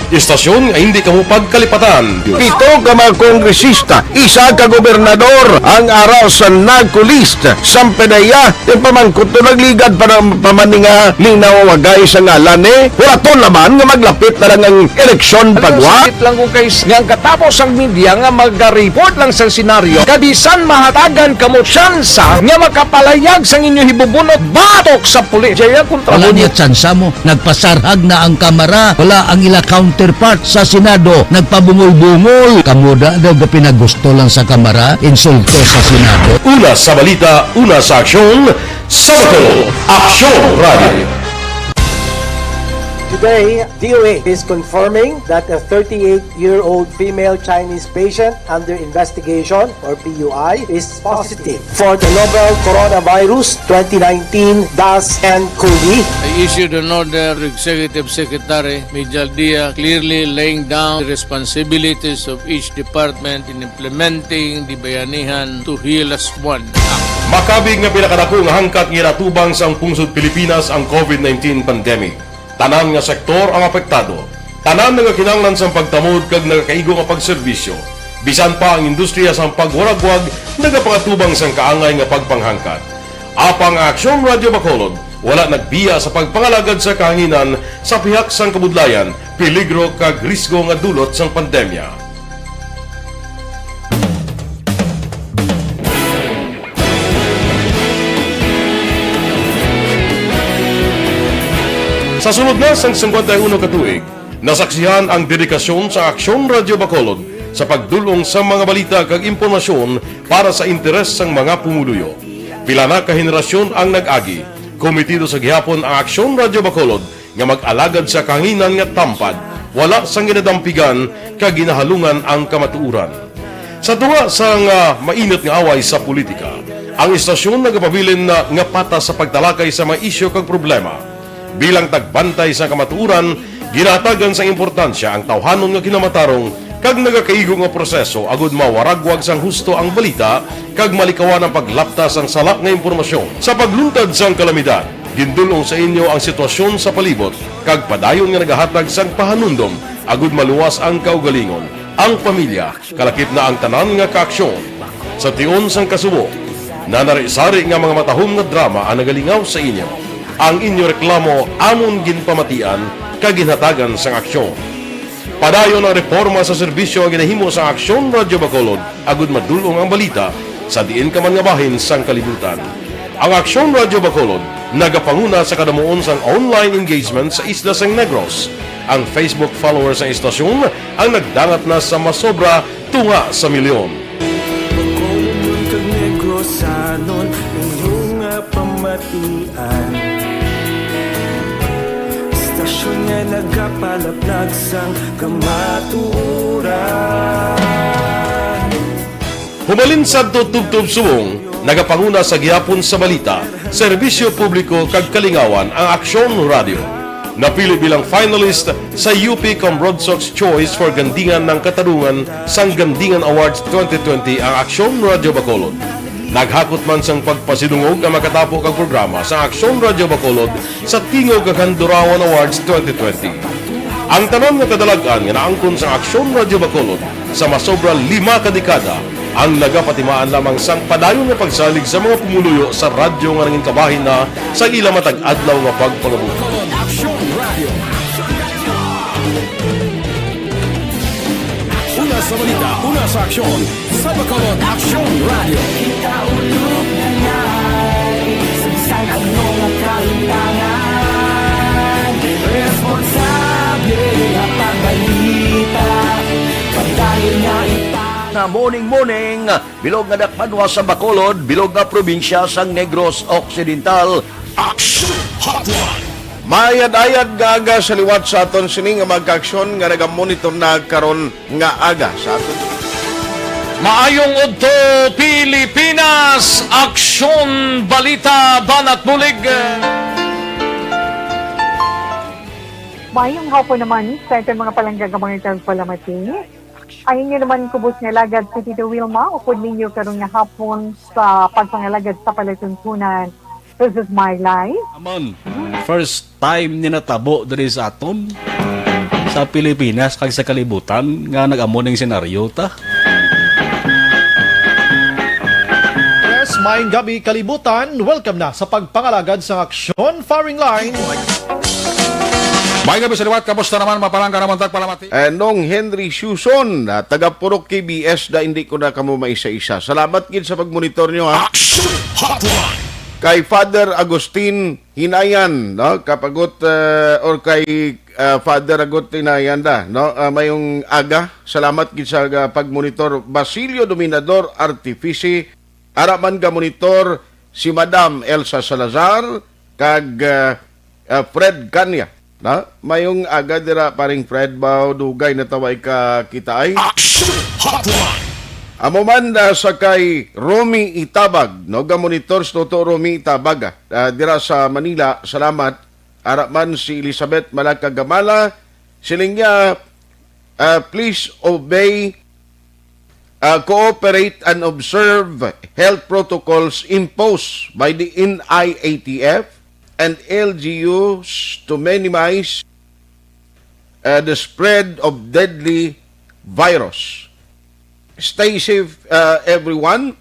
Istasyon nga hindi kamo pagkalipatan. Pito ka mga kongresista, isa ka gobernador ang araw sa nagkulist sa pedaya yung pamangkot to nagligad para pamaninga linaw wagay sa ngalan wala to naman nga maglapit na lang ang eleksyon pagwa. Sakit lang ko guys nga katapos ang media nga mag-report lang sa senaryo kabisan mahatagan kamo tsansa nga makapalayag sa inyo hibubunot batok sa pulis. Jaya kontra Wala mo niya tsansa mo, nagpasarhag na ang kamara, wala ang ila counterpart sa Senado, nagpabungol-bungol. Kamuda daw pinagusto lang sa kamara, insulto sa Senado. Una sa balita, una sa aksyon, Sabado, Aksyon Radio. Today, DOA is confirming that a 38-year-old female Chinese patient under investigation, or PUI, is positive for the novel coronavirus 2019-nCoV. I issued an order to Executive Secretary Mijal Dia clearly laying down the responsibilities of each department in implementing the Bayanihan to Heal as One Act. Makabig nga pinakadako nga hangkat nga natubang sa pungsod Pilipinas ang COVID-19 pandemic. Tanan nga sektor ang apektado. Tanan nga kinahanglan sa pagtamod kag nagakaigo nga pagserbisyo. Bisan pa ang industriya sa pagwaragwag nagapangatubang sang kaangay nga pagpanghangkat. Apang Aksyon Radio Bacolod wala nagbiya sa pagpangalagad sa kahanginan sa pihak sang kabudlayan, peligro kag risgo nga dulot sang pandemya. Sa sunod na sang 51 katuig, nasaksihan ang dedikasyon sa Aksyon Radio Bacolod sa pagdulong sa mga balita kag impormasyon para sa interes sang mga pumuluyo. Pila na ka henerasyon ang nag-agi, komitido sa gihapon ang Aksyon Radio Bacolod nga mag-alagad sa kahanginan nga tampad, wala sang ginadampigan kag ginahalungan ang kamatuuran. Sa tunga sang mainit nga away sa politika, ang istasyon nagapabilin na nga patas sa pagtalakay sa mga isyu kag problema. Bilang tagbantay sa kamatuuran, ginatagan sa importansya ang tawhanon nga kinamatarong kag nagakaigo nga proseso agud mawaragwag sang husto ang balita kag malikawan ang paglaptas ang salak nga impormasyon. Sa pagluntad sang kalamidad, gindulong sa inyo ang sitwasyon sa palibot kag padayon nga nagahatag sang pahanundom agud maluwas ang kaugalingon. Ang pamilya, kalakip na ang tanan nga kaaksyon. Sa tion sang kasubo, nanari-sari nga mga matahom nga drama ang nagalingaw sa inyo. Ang inyo reklamo amon ginpamatian kaginhatagan sang aksyon. Padayon ang reforma sa serbisyo ang ginahimo sa Aksyon Radio Bacolod agud madulong ang balita sa diin ka man nga bahin sang kalibutan. Ang Aksyon Radio Bacolod nagapanguna sa kadamuon sang online engagement sa isla sang Negros. Ang Facebook followers sa istasyon ang nagdangat na sa masobra tunga sa milyon. Bacolod kag Negros anon inyong pamatian. Istasyon nga nagapalaplag sang kamaturan. Humalin sa tubtub subong, nagapanguna sa gihapon sa balita, serbisyo publiko kag kalingawan ang Aksyon Radio. Napili bilang finalist sa UP Comrodsox Choice for Gandingan ng Katarungan sang Gandingan Awards 2020 ang Aksyon Radio Bacolod. Naghakot man sang pagpasidungog ang makatapo kang programa sa Aksyon Radio Bacolod sa Tingog kag Handurawan Awards 2020. Ang tanan nga kadalagan nga naangkon sa Aksyon Radio Bacolod sa masobra 5 ka dekada ang nagapatimaan lamang sang padayon nga pagsalig sa mga pumuluyo sa radyo nga nangin kabahin na sa ila matag adlaw nga pagpangabuhi. Una sa balita, una sa aksyon, sa Bacolod Aksyon Radio. Ikaulog na ngay sa ano nga kailangan. Responsable ang pagbalita, pagdahil nga Na morning, bilog nga dakmadwa sa Bacolod, bilog nga probinsya sang Negros Occidental. Action Hotline. Mayad-ayad nga aga sa liwat sa aton sini nga magkaaksyon nga nagamonitor na karon nga aga sa aton. Maayong udto Pilipinas, Aksyon Balita Banat Bulig. Mayong hapon naman sa itong mga palanggang mga palamati. Ang inyo naman kubos nga lagad sa Tito Wilma, upod ninyo karong nga hapon sa pagpangalagad sa palatuntunan. This is my life. Aman. first time ni natabo diri sa aton sa Pilipinas kag sa kalibutan nga nag-amo ning senaryo ta. Yes, maayong gabi kalibutan. Welcome na sa pagpangalagad sa aksyon firing line. May gabi sa liwat, kamusta naman, mapalangga naman tagpalamati. Nong Henry Suson, taga Purok KBS na hindi ko na kamo maisa-isa. Salamat gid sa pagmonitor nyo, ha? Kay Father Agustin Hinayan, no? Kapagot, or kay Father Agustin Hinayan da, no? Mayong aga, salamat gid sa pagmonitor. Basilio Dominador Artifici, araman ka monitor si Madam Elsa Salazar, kag Fred Kanya. Na, mayong aga dira paring Fred ba dugay na taway ka kita ay amo man sa kay Romy Itabag, no, ga monitors toto Romy Itabag dira sa Manila. Salamat. Ara man si Elizabeth Malaka Gamala, siling niya please obey, cooperate and observe health protocols imposed by the NIATF and LGUs to minimize the spread of deadly virus. Stay safe, everyone.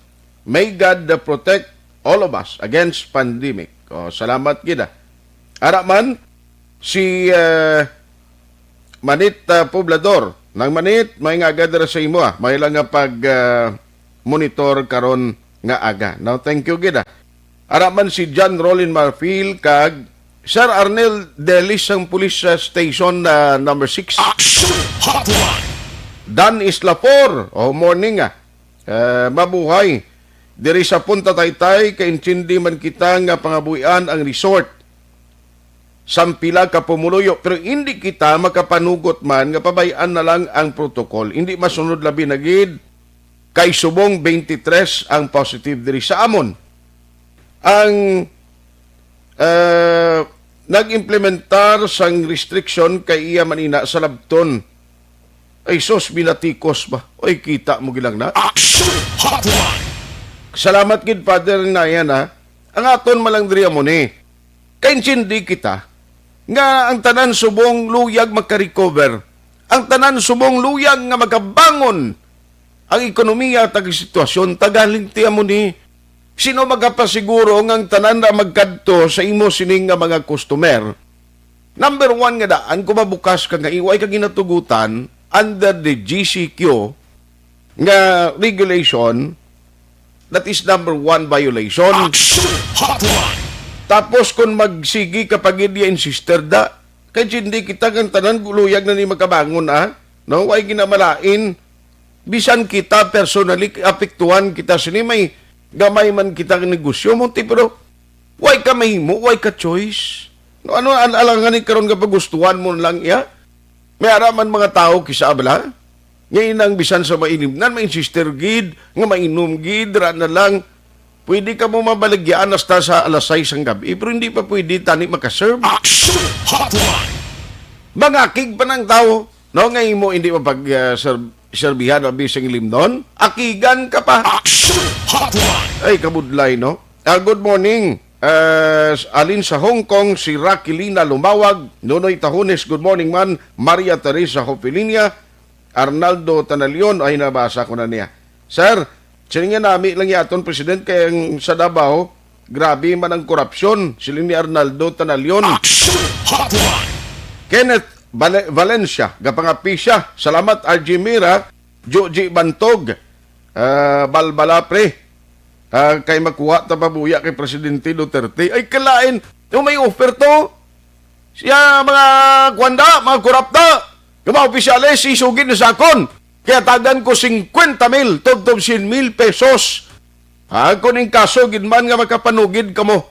May God protect all of us against pandemic. Salamat kita. Araman, si Manit Poblador. Nang Manit, may nga agad sa imo. May lang nga pag-monitor karon nga aga. Now, thank you kita. Araman si John Rollin Marfil kag Sir Arnel Delis ang police station number 6. Dan Islapor, morning mabuhay. Diri sa Punta Taytay kaintindi man kita nga pangabuhian ang resort. Sampila ka pumuluyo pero hindi kita makapanugot man nga pabayaan na lang ang protocol. Hindi masunod labi na gid kay subong 23 ang positive diri sa amon. Ang nag-implementar sang restriction kay iya manina sa labton. Ay sos binatikos ba? Oy kita mo gilang na. Salamat gid Father na yan, ha. Ang aton malang diri mo ni. Kay hindi kita nga ang tanan subong luyag magka-recover. Ang tanan subong luyag nga magabangon ang ekonomiya tag sitwasyon tagaling tiya mo ni. Sino magapasiguro ng tanan na magkadto sa imo sining nga mga customer? Number 1 nga daan, kung mabukas ka nga iway ka ginatugutan under the GCQ nga regulation, that is number 1 violation. Tapos kung magsigi kapag hindi insister da, kaya hindi kita ng tanan guluyag na ni magkabangon, no? Way ginamalain, bisan kita personally apektuhan kita sini may gamay man kita ng negosyo mo, pero why ka mahimo, why ka choice? No, ano alangan ni karon kapag gustuhan mo lang iya? May araman mga tao kisa abala. Ngayon ang bisan sa mainimnan, may insister gid, nga mainom gid, na lang. Pwede ka mo mabaligyan hasta sa alas 6 ang gabi, pero hindi pa pwede tani makaserve. Mangakig pa ng tao, no? Ngayon mo hindi serbihan o bising limnon, akigan ka pa. Ay, kabudlay, no? Good morning. Alin sa Hong Kong, si Rakilina Lumawag, Nonoy Tahunes, good morning man, Maria Teresa Hopilinia, Arnaldo Tanalion, ay nabasa ko na niya. Sir, sininga nami lang yaton, President, kaya sa Davao, grabe man ang korupsyon, siling ni Arnaldo Tanalion. Kenneth Valencia, Gapangapisya, salamat RG Mira, Joji Bantog, Balbalapre, kay makuha tapabuya kay Presidente Duterte. Ay kalain, yung may offer to, siya mga kwanda, mga korupta, yung mga opisyales, isugin na sakon, kaya tagan ko 50,000, tugtog 100,000 pesos. Kung yung kaso, ginman nga makapanugid ka mo,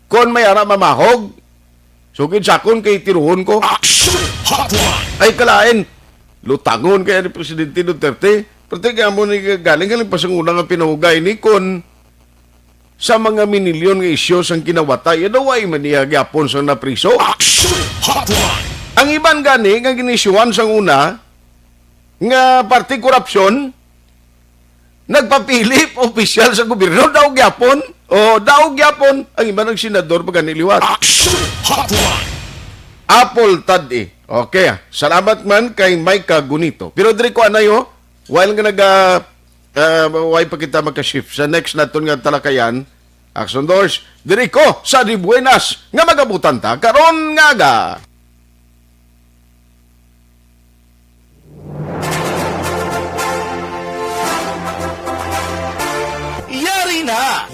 kung may ara mamahog, sugid sakon kay tiruhon ko. Ay kalain, lutangon kaya ni Presidente Duterte. Pero mo ni galing pa sa unang pinahugay ni kon sa mga minilyon nga issues ang kinawatay. Ano ay maniya gyapon sa napriso? Ang iban gani nga ginisyuhan sa una nga party korupsyon nagpapili opisyal sa gobyerno daog gyapon. O daog gyapon ang iba ng senador pag niliwat. Apple tad Okay, salamat man kay Mike Gunito. Pero diri ko anayo, while nga why pa kita magka-shift sa next naton nga talakayan, Action Doors, diri ko sa Di Buenas nga magabutan ta karon nga ga.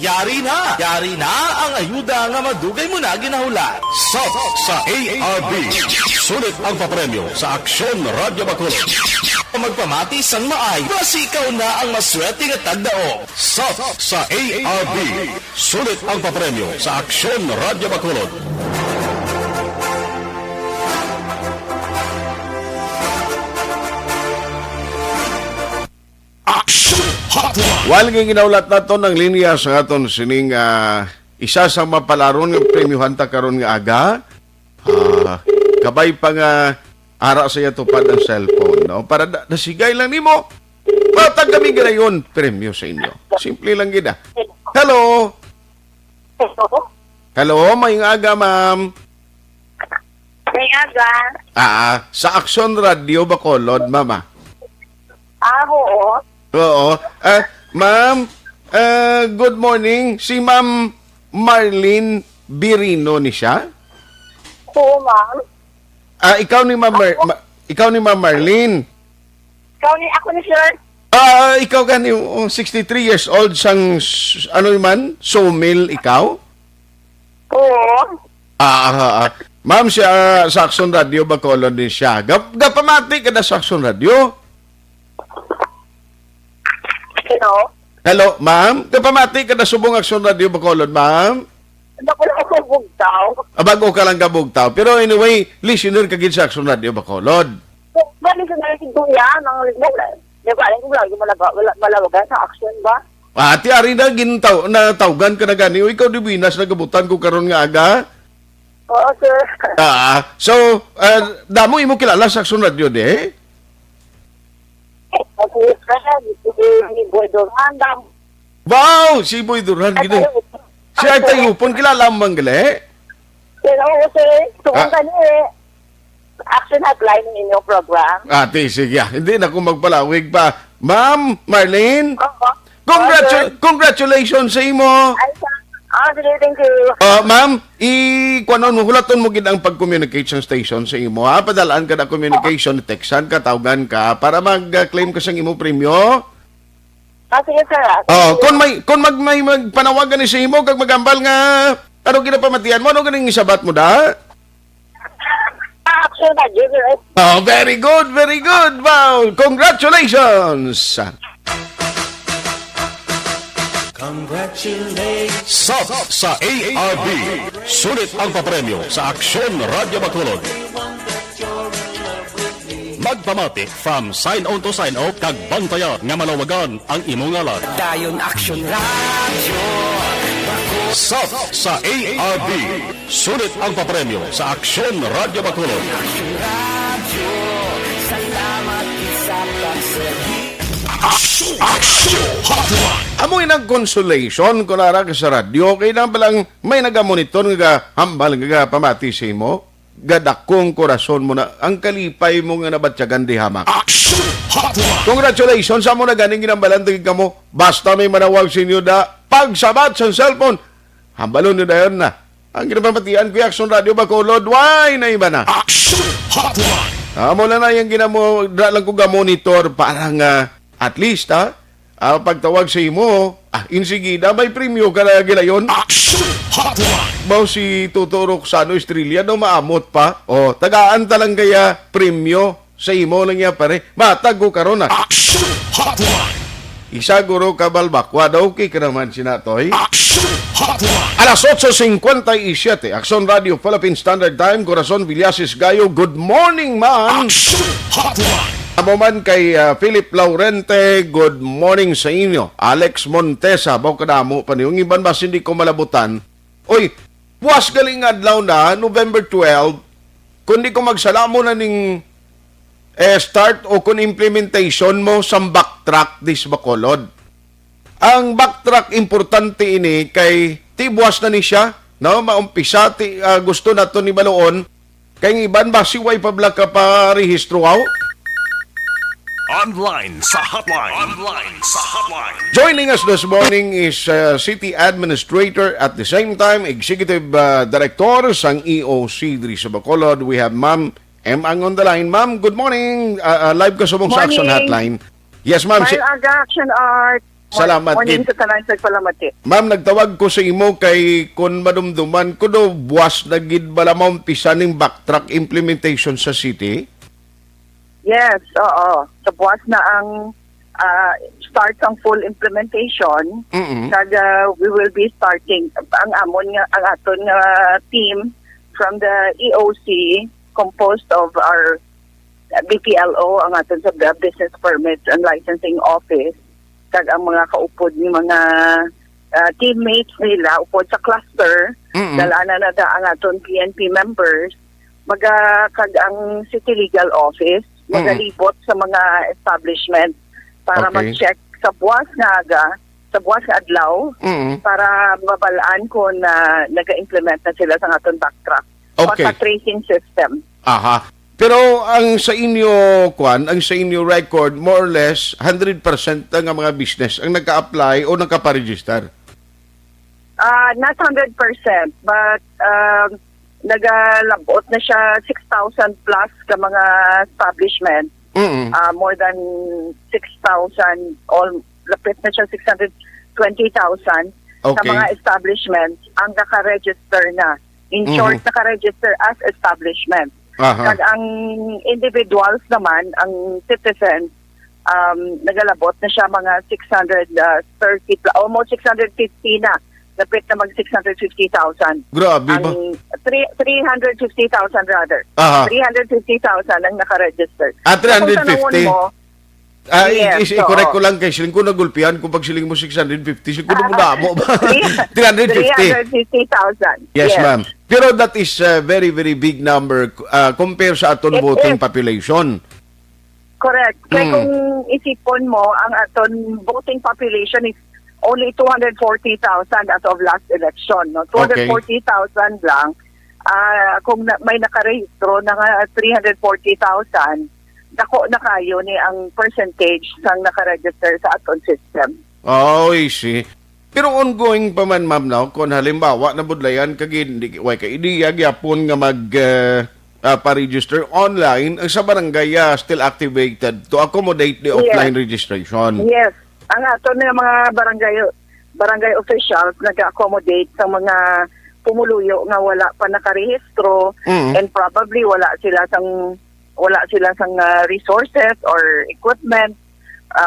Yari na ang ayuda nga madugay mo na ginahulat. Sa ARB, sulit ang papremyo sa Aksyon Radyo Bacolod. Magpamati sang maay, basi ikaw na ang maswerte nga tagdao. Sa ARB, sulit ang papremyo sa Aksyon Radyo Bacolod. While nga ginaulat nato ng linya sa aton sining isa sa mapalaron nga premyohan ta karon nga aga, kabay pa nga ara sa tupad ang cellphone, no? Para nasigay lang nimo. Patag kami ganayon premyo sa inyo. Simple lang gid. Hello. Hello, may aga, ma'am. May aga. Sa Aksyon Radio Bacolod, mama. Oo. Oo. Ma'am, good morning. Si Ma'am Marlene Birino ni siya? Oo, ma'am. Ikaw ni Ma'am Marlene. Ako ni sir. Ikaw ka ni 63 years old sang ano man, sawmill ikaw? Oo. Ma'am, siya sa Aksyon Radio Bacolod din siya. Gapamati ka na sa Aksyon Radio? Hello, ma'am. Kapamati ka na subong Aksyon Radio Bacolod, ma'am. Ako lang ako bugtaw. Bago ka lang kabugtaw. Pero anyway, listener ka gid sa Aksyon Radio Bacolod. Balik sa nang sintuya, nang di ba, alam ko lagi malawagan sa aksyon ba? Ati, ari na natawgan ka na gani. O ikaw, di binas, nagabutan ko karon nga aga. Oo, sir. So, damo imo kilala sa Aksyon Radio, de? Wow! Si Boy Duran. Siya ay tayupon. Kilala mo bang gali? Pero sir, tungkol action hotline ng inyong program. Ate, sige. Hindi na ako magpalawig pa. Ma'am, Marlene? Congratulations sa imo. Sige, thank you. Ma'am, hulaton mo gid ang pag-communication station sa imo. Padalaan ka na communication, textan ka, tawagan ka para mag-claim ka sa imo premyo. Sige, sir. Kung may magpanawagan ni sa imo, kag magambal nga, ano ginapamatian mo? Ano ganing isabat mo da? Action na, very good, very good. Wow, congratulations. Sa ARB, sulit ang papremyo sa Aksyon Radio Bacolod. Magpamati from sign on to sign off kag bantayan nga malawagan ang imong ngalan. Dayon Aksyon Radio Sa ARB, sulit ang papremyo sa Aksyon Radio Bacolod. Aksyon Radio, salamat sa pagsagi. Aksyon Hotline. Amoy ng consolation kung nara ka sa radio, kaya na palang may nagamonitor nga hambal nga pamati sa imo. Gadakong korason mo na ang kalipay mo nga nabatsyagan di hamak. Aksyon Hotline. Congratulations sa mo na ganing ginambalantig ka mo. Basta may manawag sa inyo da pagsabat sa cellphone. Hambalon nyo na yun na. Ang ginapamatian ko yung Aksyon Radio Bacolod, why na iba na? Aksyon Hotline. Mula na yung lang ko monitor parang at least pagtawag sa imo, insigida may premyo ka na gilayon. Aksyon Hotline. Baw si Tuturok sa Estrella no maamot pa. Tagaan talang kaya premyo sa imo lang niya pare. Matag ko karon na. Aksyon Hotline. Isa guro kabalbakwa daw okay ka naman sinatoy. Aksyon Hotline. Alas 8:57, Aksyon Radio Philippine Standard Time, Corazon Villasis Gayo. Good morning, man. Aksyon Hotline. Amo man kay Philip Laurente, good morning sa inyo. Alex Montesa, baw kadamo pa niyo. Iban ba hindi ko malabutan? Oy, buwas galing adlaw na, November 12, kundi ko magsala mo na ning start o kung implementation mo sa backtrack dis Bacolod. Ang backtrack importante ini kay tibuas na ni siya, no? Maumpisa gusto na to ni Baloon kay iban ba si way pabla ka pa rehistro aw? Online sa hotline. Online sa hotline. Joining us this morning is City Administrator at the same time Executive Director sang EOC diri sa Bacolod. We have Ma'am M. Ang on the line. Ma'am, good morning. Live ka sa mong sa Action Hotline. Yes, ma'am. May aga Action Art. Salamat, Morning Kid. sa tanan sa palamati. Ma'am, nagtawag ko sa imo kay kun madumduman ko do buwas na gid bala maumpisa ning backtrack implementation sa city. Yes, oo. Sa buwas na ang start ang full implementation. Kag we will be starting ang amon nga ang aton nga team from the EOC composed of our BPLO, ang aton sa Business Permits and Licensing Office, kag ang mga kaupod ni mga teammates nila upod sa cluster, dalana na da ang aton PNP members, kag ang City Legal Office, magalibot sa mga establishment para mag-check sa buwas nga adlaw, para mabalaan kung naga-implement na sila sa aton backtrack. Contact tracing system. Aha. Pero ang sa inyo, ang sa inyo record, more or less, 100% ng mga business ang nagka-apply o nagka-register? Not 100%, but nagalabot na siya 6,000 plus ka mga establishment. More than 6,000, lapit na siya 620,000 sa mga establishments ang naka-register na. In short, naka-register as establishment. Kag ang individuals naman, ang citizens, nagalabot na siya mga 630, almost 650 na. Lapit na mag 650,000. Grabe ba? 350,000 rather. 350,000 ang naka-register. 350? Yes, i-correct ko lang kay siling ko nagulpihan kung pag siling mo 650, siling ko na mo ba? 350. 350,000. Yes, ma'am. Pero that is a very, very big number compare sa aton voting population. Correct. Kaya kung isipon mo, ang aton voting population is only 240,000 as of last election. No? 240,000 lang. Kung may nakarehistro na 340,000, dako na kayo ni ang percentage sang nakaregister sa aton system. Oh, I see. Pero ongoing pa man, ma'am, no? Kung halimbawa na budlayan kagin way ka ideya gyapon nga mag pa-register online, ang sa barangay still activated to accommodate the offline registration. Yes. Ang aton nga mga barangay officials nag-accommodate sa mga pumuluyo nga wala pa nakarehistro and probably wala sila sang resources or equipment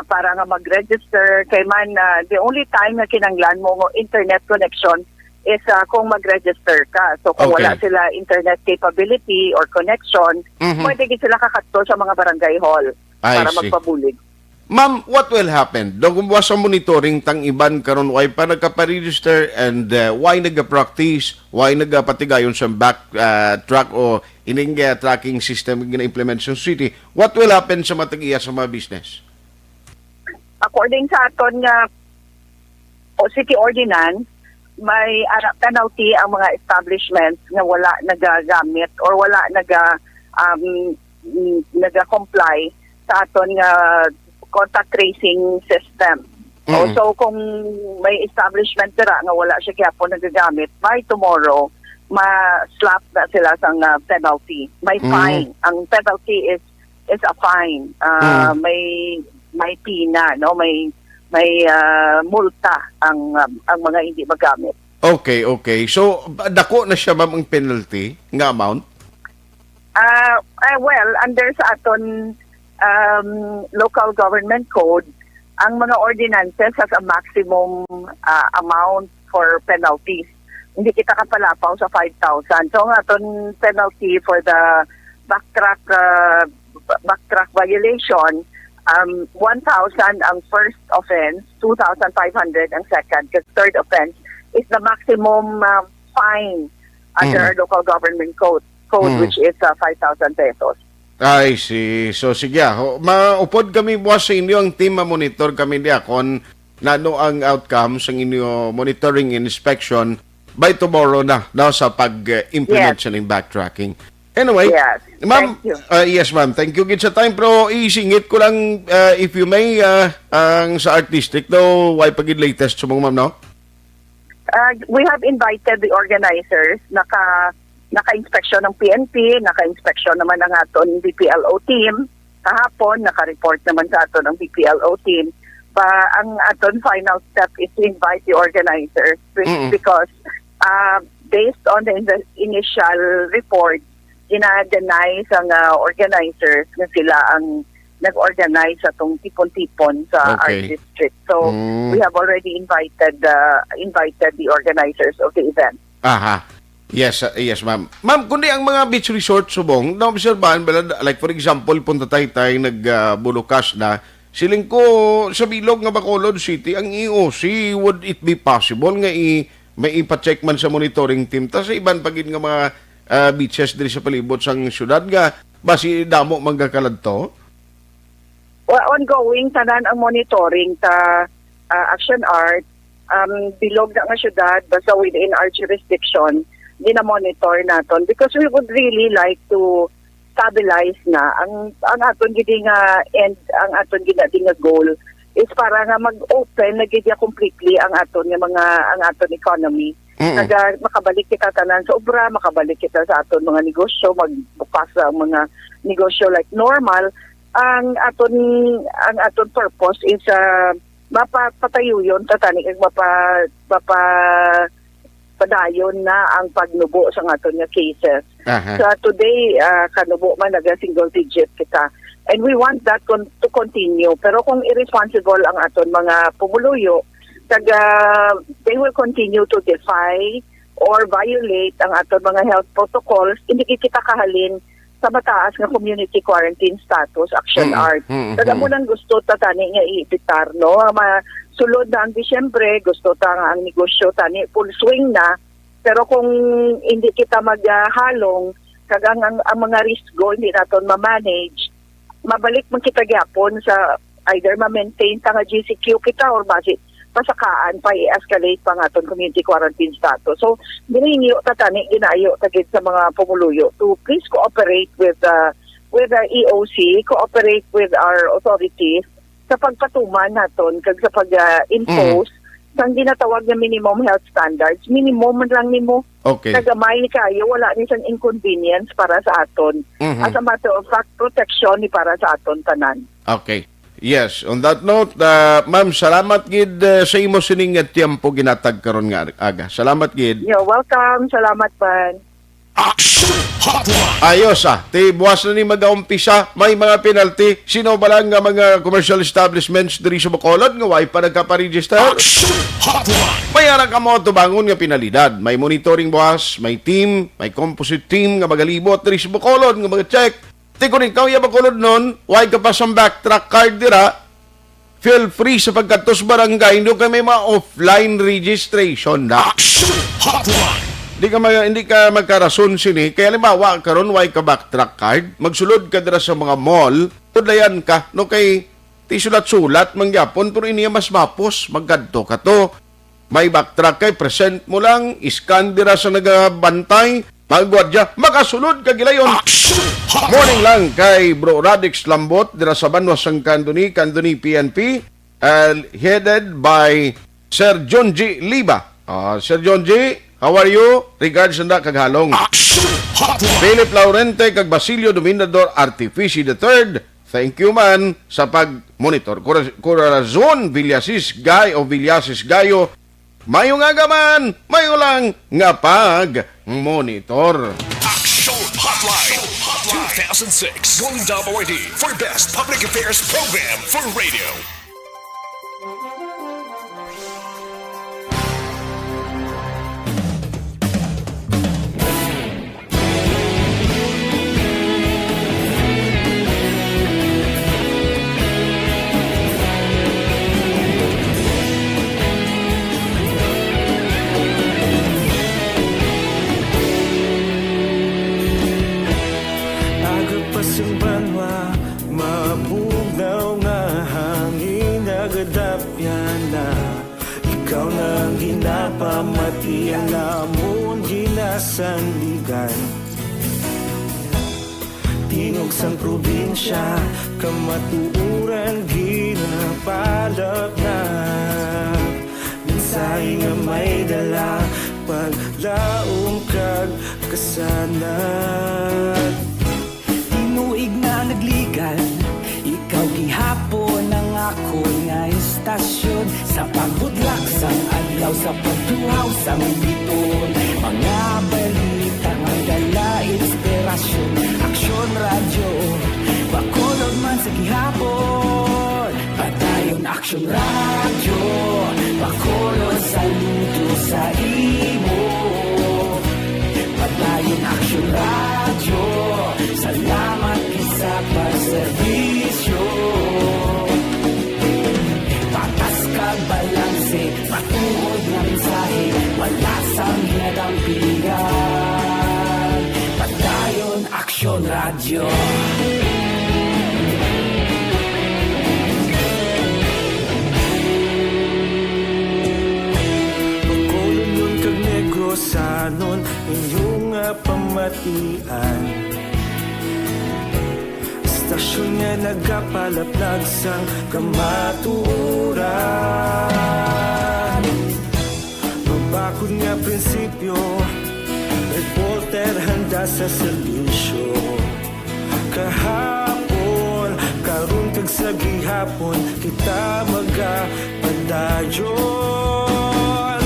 para nga mag-register. Kay man, the only time na kinanglan mo ng internet connection is kung mag-register ka. So kung wala sila internet capability or connection, pwede sila kakatto sa mga barangay hall para magpabulig. Ma'am, what will happen? Kung sa monitoring tang iban karon why pa nagka-register and why nagka-practice, why nagka-patigayon sa backtrack o ining tracking system gina-implement sa city, what will happen sa matag-iya sa mga business? According sa aton nga city ordinance, may penalty ang mga establishments nga wala nagagamit or wala naga-comply sa aton nga contact tracing system. Also, kung may establishment dira nga wala siya kaya nagagamit, by tomorrow, ma-slap na sila sa penalty. May fine. Ang penalty is a fine. May pina, no? May multa ang mga hindi magamit. Okay. So, dako na siya ma'am ang penalty nga amount? Well, under sa aton local government code, ang mga ordinances has a maximum amount for penalties. Hindi kita kapalapaw sa 5,000. So, ang aton penalty for the backtrack violation, 1,000 ang first offense, 2,500 ang second. Because third offense is the maximum fine under our local government code which is 5,000 pesos. I see. So sige, maupod kami buwas sa inyo ang team, monitor kami diya kon nano ang outcome sa inyo monitoring and inspection by tomorrow na sa pag-implement sa ning backtracking. Anyway, Yes. ma'am, Thank you. yes ma'am, thank you gid sa time, pero isingit ko lang if you may ang sa artistic no why pagid latest sa mga ma'am no? We have invited the organizers, naka-inspection ng PNP, naka-inspection naman ang aton BPLO team. Kahapon, naka-report naman sa aton ang BPLO team. Ang aton final step is to invite the organizers because based on the initial report, ina-deny sa organizers na sila ang nag-organize sa itong tipon-tipon sa art district. So, we have already invited the organizers of the event. Aha. Yes, yes ma'am. Ma'am, kundi ang mga beach resort subong, naobserbahan ba like for example, Punta Taytay nagbulukas na siling ko sa bilog nga Bacolod City ang EOC, would it be possible nga may ipa-check man sa monitoring team ta sa iban pagin nga mga beaches diri sa palibot sang syudad nga basi damo manggakalad to? Well, ongoing tanan ang monitoring ta Action Art bilog na nga syudad basta within our jurisdiction gina-monitor naton because we would really like to stabilize na ang aton gid nga and ang aton gid nga goal is para nga mag-open na gid completely ang aton economy. Makabalik kita tanan sa obra, makabalik kita sa aton mga negosyo, magbukas ang mga negosyo like normal. Ang aton purpose is mapapatayo yun tatani ag padayon na ang pagnubo sa aton nga cases. So today kanubo man naga single digit kita. And we want that to continue. Pero kung irresponsible ang aton mga pumuluyo, they will continue to defy or violate ang aton mga health protocols, hindi kita kahalin sa mataas nga community quarantine status, Action Art. Kada mo nang gusto tatani nga iipitar, no? Sulod na ang Disyembre, gusto ta nga ang negosyo tani full swing na. Pero kung hindi kita maghalong, kagang ang mga risk go hindi naton ma-manage, mabalik man kita gyapon sa either ma-maintain ta nga GCQ kita or basi pasakaan pa i-escalate pa nga aton community quarantine status. So, dinihingiyo tatani, ginaayo tagid sa mga pumuluyo to please cooperate with the EOC, cooperate with our authorities sa pagpatuman naton kag sa pag-impose sang ginatawag na minimum health standards. Minimum man lang nimo. Okay. Kagamay ni kayo, wala ni sang inconvenience para sa aton. As a matter of fact, protection ni para sa aton tanan. Okay. Yes, on that note, ma'am, salamat gid sa imo sining nga tiempo ginatag karon nga aga. Salamat gid. You're welcome. Salamat man. Ayos buwas na ni mag-aumpisa, may mga penalty. Sino ba lang nga mga commercial establishments diri sa Bacolod nga way pa nagka-register? Mayara ka mo tubangon nga penalidad. May monitoring buwas, may team, may composite team nga magalibot diri sa Bacolod nga mag-check. Kung ikaw ya Bacolod nun, way ka pa sa backtrack card dira, feel free sa pagkatos barangay, hindi ka may mga offline registration na. Hindi ka magkarason sini. Kaya limawa karon way ka backtrack card, magsulod ka dira sa mga mall, tudlayan ka, no kay tisulat-sulat, mangyapon, pero iniya mas mapos, maggadto ka to. May backtrack kay, present mo lang, iskan dira sa nagabantay, magwadya, makasulod ka gilayon. Morning lang kay Bro Radix Lambot, dira sa Banwas ng Candoni PNP, headed by Sir John G. Liba. Sir John G., how are you? Regards na kaghalong. Philip Laurente kag Basilio Dominador Artifici III. Thank you man sa pag-monitor. Corazon Villasis Gayo. Mayo nga gaman, mayo lang nga pag-monitor. Action Hotline 2006 Golden Dome Award for Best Public Affairs Program for Radio. Mapugaw nga hangin nagadapyan na wala pa mati ang amon ginasandigan. Tingog sang probinsya, kamatuuran ginapalap na. Minsay nga may dala, paglaong kag kasanat. Tinuig na nagligan, ikaw gihapon ang ako nga istasyon. Sa pagbudlak sang adlaw, sa pagtuhaw sang biton. Mga balita nga dala, inspirasyon. Aksyon radyo, Bacolod man sa gihapon. Padayon aksyon radyo, Bacolod saludo sa imo. Padayon aksyon radyo, salamat sa pagserbisyo. Patas kag balanse, patuod nga mensahe, wala sang ginadampingan. Padayon aksyon radyo. Bacolod nun kag Negrosanon, inyong pamatian. Stasyon nga nagapalaplag sang kamatuuran. Mabakod nga prinsipyo, reporter handa sa serbisyo. Kahapon, karon kag sa gihapon, kita magapadayon.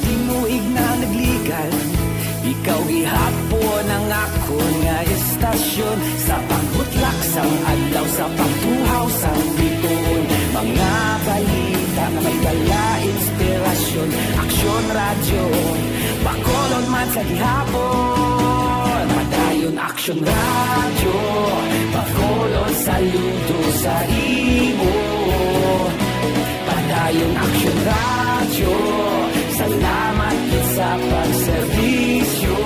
Tinuig na nagligan, ikaw gihapon ang ako nga istasyon. Sa pagbutlak sang adlaw, sa pagtuhaw sang biton. Mga balita na may dala, inspirasyon. Aksyon radyo, Bacolod man sa gihapon. Padayon aksyon radyo, Bacolod saludo sa imo. Padayon aksyon radyo, salamat sa pagserbisyo.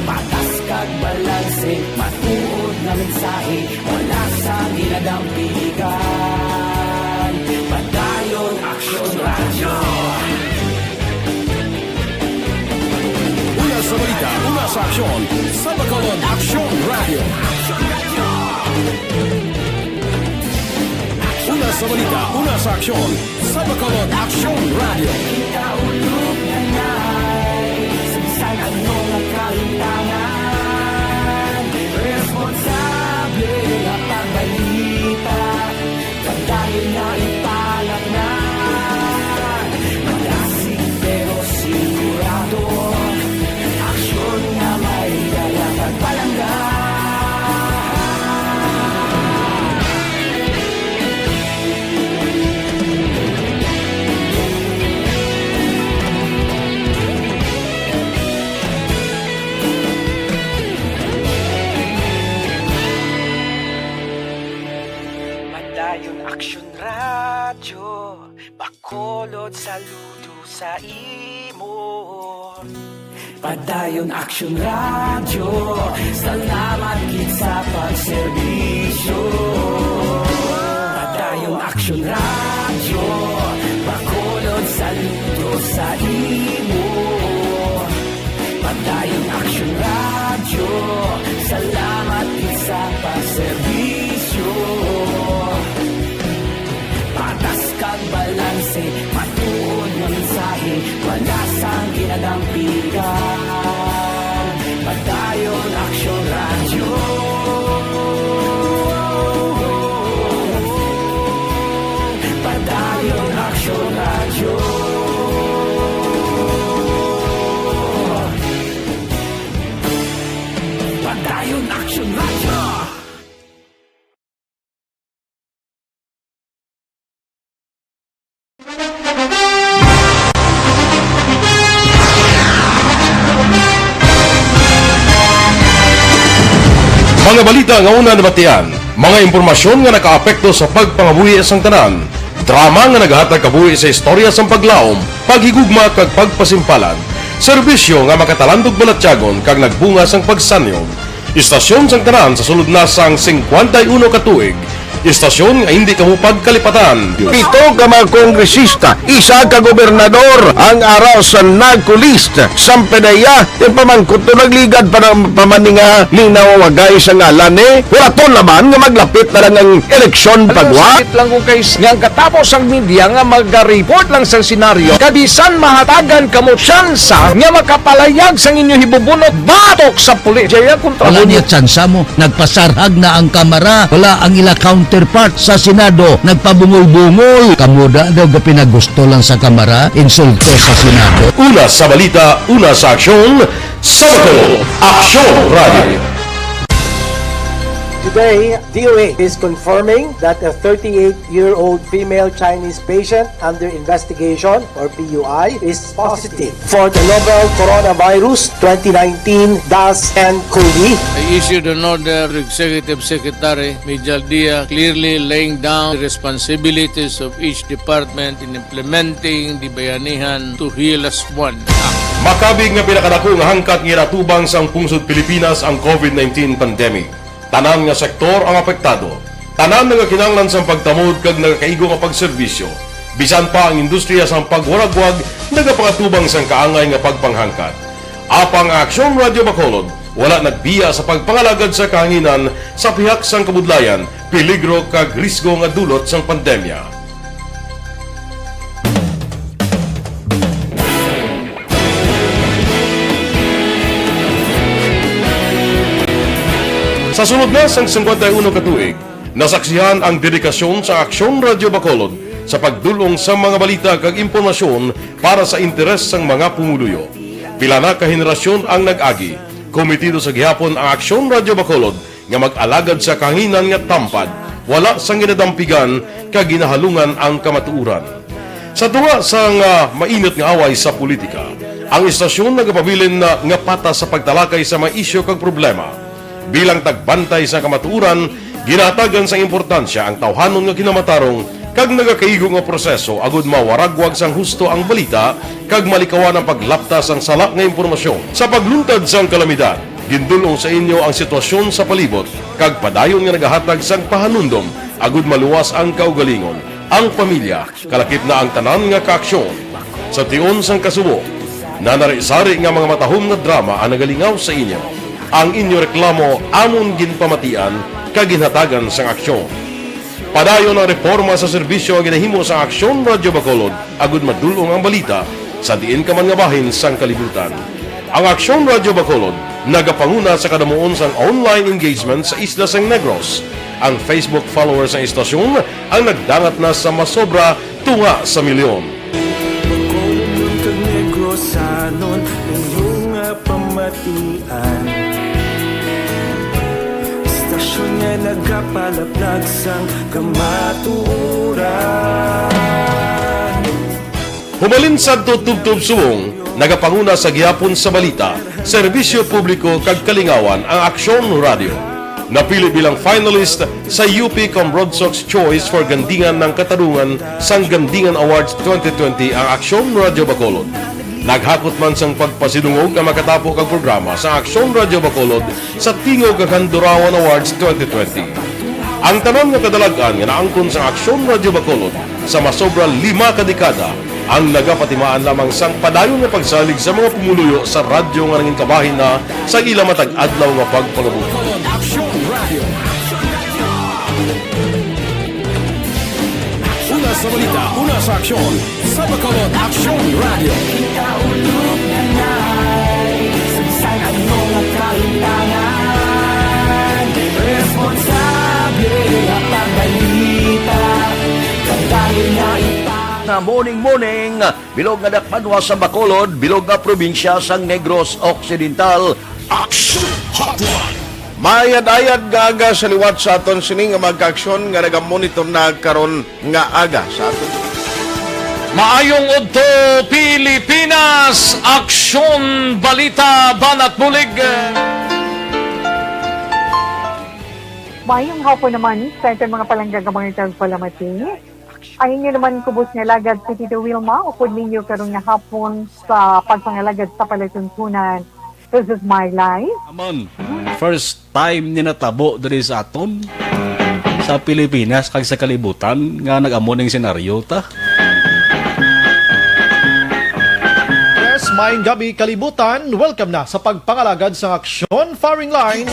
Patas kag balanse, matuod na mensahe, wala sa ginadampingan. Padayon aksyon radyo. Una sa balita, una sa aksyon, sa Bacolod Aksyon Radio. Una sa balita, una sa aksyon, sa Bacolod Aksyon Radio. Kaulog na na'y Sinsan ano nga kahintangan. Responsable na pagbalita, pagdayon na ipalat na. Magasig pero sigurado, aksyon na may dala pagpalangga. Padayon aksyon radyo, Bacolod saludo sa imo. Padayon aksyon radyo, salamat gid sa pagserbisyo. Padayon aksyon radyo, Bacolod saludo sa imo. Padayon aksyon radyo, salamat gid sa pagserbisyo. Patas kag balanse, matuod nga mensahe, wala sang ginadampingan. Padayon aksyon radyo. Padayon aksyon radyo. Padayon aksyon radyo. Mga balita nga una nabatian, mga impormasyon nga nakaapekto sa pagpangabuhi sang tanan, drama nga naghatag kabuhi sa istorya sang paglaom, paghigugma kag pagpasimpalan, serbisyo nga makatalandog balatyagon kag nagbunga sang pagsanyog, istasyon sang tanan sa sulod na sang 51 ka tuig, Istasyon nga hindi kamo pagkalipatan. Pito ka mga kongresista, isa ka gobernador ang araw sa nagkulist sa pedaya yung pamangkot to nagligad para pamaninga linawagay sa ngalan wala to naman nga maglapit na lang ang eleksyon pagwa. Sakit lang ko guys nga katapos ang media nga mag-report lang sa senaryo kabisan mahatagan kamo tsansa nga makapalayag sa inyo hibubunot batok sa pulis. Jaya kontra Wala niya tsansa mo. Nagpasarhag na ang kamara. Wala ang ila counterpart sa Senado. Nagpabungol-bungol. Kamuda daw ga pinagusto lang sa kamara. Insulto sa Senado. Una sa balita, una sa aksyon, sa Bacolod, Aksyon Radio. Today, DOA is confirming that a 38-year-old female Chinese patient under investigation, or PUI, is positive for the novel coronavirus 2019 DAS-CoV. I issued an order to Executive Secretary Major Dia clearly laying down the responsibilities of each department in implementing the Bayanihan to Heal as One Act. Makabig nga pinakadako nga hangkat nga natubang sa pungsod Pilipinas ang COVID-19 pandemic. Tanan nga sektor ang apektado. Tanan nga kinahanglan sa pagtamod kag nagakaigo nga pagserbisyo. Bisan pa ang industriya sa pagwaragwag nagapangatubang sang kaangay nga pagpanghangkat. Apang Aksyon Radio Bacolod wala nagbiya sa pagpangalagad sa kahanginan sa pihak sang kabudlayan, peligro kag risgo nga dulot sang pandemya. Sa sunod na sang 51 katuig, nasaksihan ang dedikasyon sa Aksyon Radio Bacolod sa pagdulong sa mga balita kag impormasyon para sa interes sang mga pumuluyo. Pila na ka henerasyon ang nag-agi, komitido sa gihapon ang Aksyon Radio Bacolod nga mag-alagad sa kahanginan nga tampad, wala sang ginadampigan kag ginahalungan ang kamatuuran. Sa tunga sang mainit nga away sa politika, ang istasyon nagapabilin na nga pata sa pagtalakay sa mga isyu kag problema. Bilang tagbantay sa kamatuuran, ginatagan sa importansya ang tawhanon nga kinamatarong kag nagakaigo nga proseso agud mawaragwag sang husto ang balita kag malikawan ang paglaptas ang sala nga impormasyon. Sa pagluntad sang kalamidad, gindulong sa inyo ang sitwasyon sa palibot kag padayon nga nagahatag sang pahanundom agud maluwas ang kaugalingon, ang pamilya, kalakip na ang tanan nga kaaksyon. Sa tion sang kasubo, nanari-sari nga mga matahom nga drama ang nagalingaw sa inyo. Ang inyo reklamo amon ginpamatian kag ginhatagan sang aksyon. Padayon ang reforma sa serbisyo ang ginahimo sa Aksyon Radio Bacolod agud madulong ang balita sa diin ka man nga bahin sang kalibutan. Ang Aksyon Radio Bacolod nagapanguna sa kadamuon sang online engagement sa isla sang Negros. Ang Facebook followers sa istasyon ang nagdangat na sa masobra tunga sa milyon. Bacolod kag Negros sanon inyong pamatian. Istasyon nga nagapalaplag sang kamaturan. Humalin sa tutubtub suwong, nagapanguna sa gihapon sa balita, serbisyo publiko kag kalingawan ang Aksyon Radio. Napili bilang finalist sa UP Broadsox Choice for Gandingan ng Katarungan sang Gandingan Awards 2020 ang Aksyon Radio Bacolod. Naghakot man sang pagpasidungog ang makatapo kag programa sa Aksyon Radio Bacolod sa Tingog kag Handurawan Awards 2020. Ang tanan nga kadalagan nga naangkon sa Aksyon Radio Bacolod sa masobra 5 ka dekada ang nagapatimaan lamang sang padayon nga pagsalig sa mga pumuluyo sa radyo nga nangin kabahin na sa ila matag adlaw nga pagpangabuhi. Una sa balita, una sa aksyon, sa Bacolod Aksyon Radio. Ikaulog na na'y sagsay ang mga kalintangan. Responsable at pagbalita, kagaya na na morning, bilog nga dakpanwa sa Bacolod, bilog nga probinsya sang Negros Occidental. Action Hotline. Mayad-ayad nga aga sa liwat sa aton sining nga magka-aksyon nga nagamonitor na karon nga aga sa aton. Maayong udto Pilipinas, Aksyon Balita Banat Bulig. Mayong hapon naman sa itong mga palanggagamang itang palamati. Ay inyo naman kubos nga lagad si Tito Wilma, upod ninyo karong nga hapon sa pagpangalagad sa palatuntunan. This is my life. Amon, first time ni natabo diri sa aton sa Pilipinas kag sa kalibutan nga nag-amo ning senaryo ta. Yes, maayong gabi kalibutan. Welcome na sa pagpangalagad sa Aksyon Firing Line.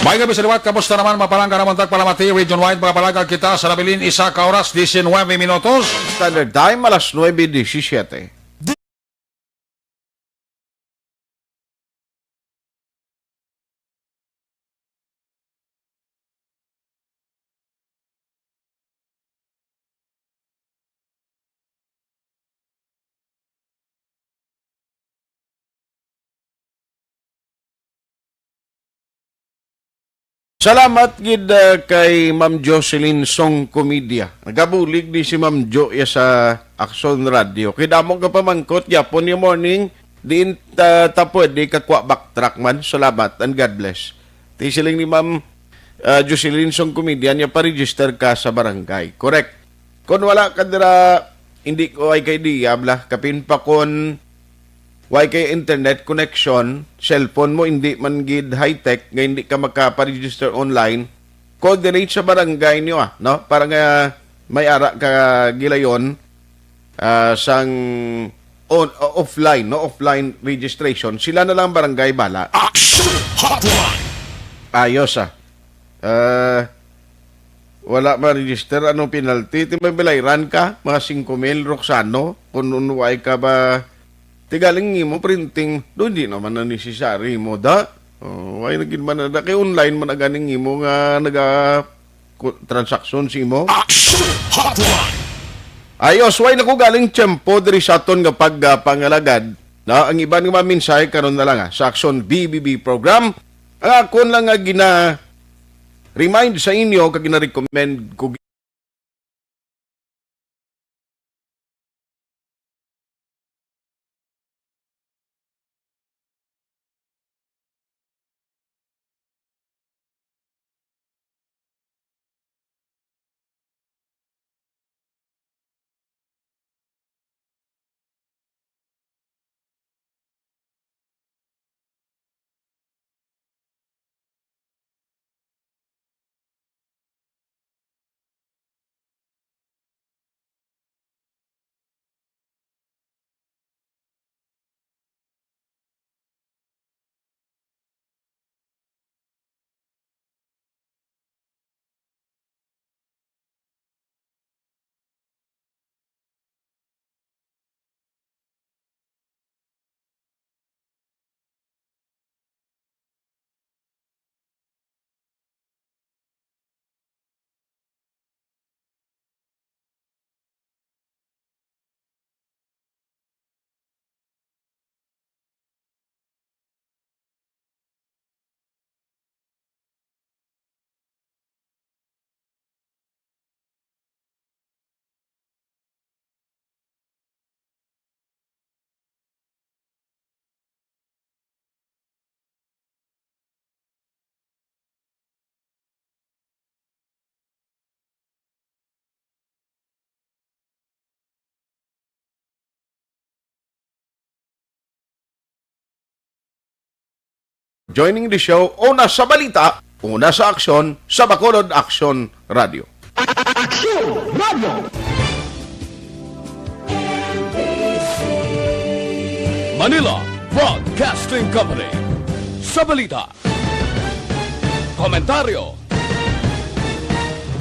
May gabi sa liwat, kamusta naman mapalangga naman tagpalamati, region-wide mga palangga kita sa nabilin isa ka oras, 19 minutos. Standard time, alas 9:17. Salamat gid kay Ma'am Jocelyn Song Comedia. Nagabulig di si Ma'am Jo ya sa Aksyon Radio. Kay damo ka pamangkot yapon yung morning din tapod di kakwa backtrack man. Salamat and God bless. Ti siling ni Ma'am Jocelyn Song Comedia niya pa-register ka sa barangay. Correct. Kung wala ka dira hindi ko ay kay diabla kapin pa kon why kay internet connection, cellphone mo hindi man gid high-tech, nga hindi ka makapa-register online, coordinate sa barangay niyo no? Para nga may ara ka gilayon sang offline, no? Offline registration. Sila na lang barangay bala. Action Hotline! Ayos wala ma-register, anong penalty? Timabilayran ka, mga 5,000, Roxano, kung unuway ka ba tigaling mo printing, doon di naman na necessary mo da. Why naging man na kay online man aganing mo nga transaction si mo. Action Hotline! Ayos, why na ko galing tiyempo diri sa aton nga pagpangalagad. Na ang iba nga maminsay karon na lang sa Action BBB program. Ang akon lang nga remind sa inyo kag gina-recommend ko joining the show, una sa balita, una sa aksyon, sa Bacolod Action Radio. Action Radio! Manila Broadcasting Company. Sa balita, komentaryo,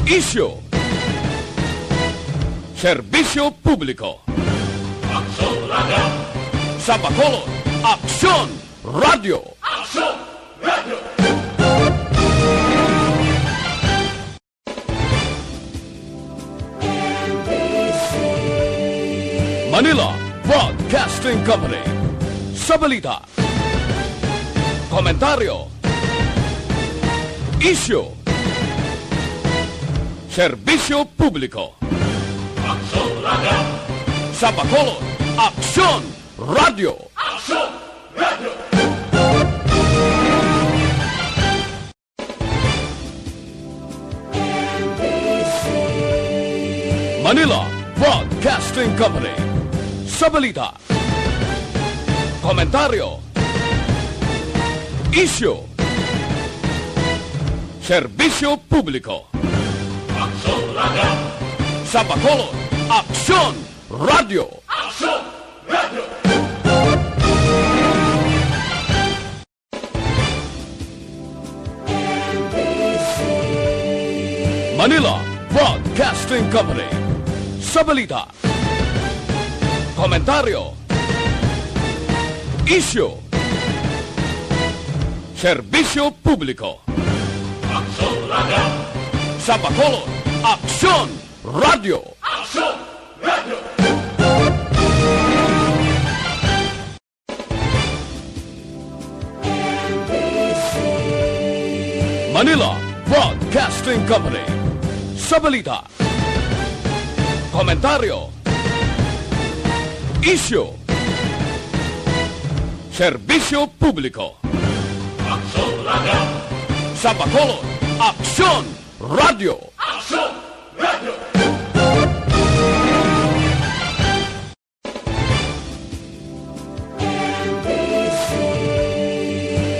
issue, serbisyo publiko. Action Radio! Sa Bacolod Action Radio. Action Radio! Manila Broadcasting Company. Sa balita, komentaryo, issue, serbisyo publiko. Action Radio! Sa Bacolod Action Radio. Action Radio! Manila Broadcasting Company. Sa balita, komentaryo, issue, Serbisyo Publiko. Aksyon Radio. Sa Bacolod, Aksyon Radio. Aksyon Radio. Manila Broadcasting Company. Sa balita, komentaryo, isyu, serbisyo publiko. Aksyon Radio. Sa Bacolod, Aksyon Radio. Aksyon Radio. Manila Broadcasting Company. Sa balita, komentaryo, isyu, serbisyo publiko. Aksyon Radio. Sa Bacolod, Aksyon Radio. Aksyon Radio.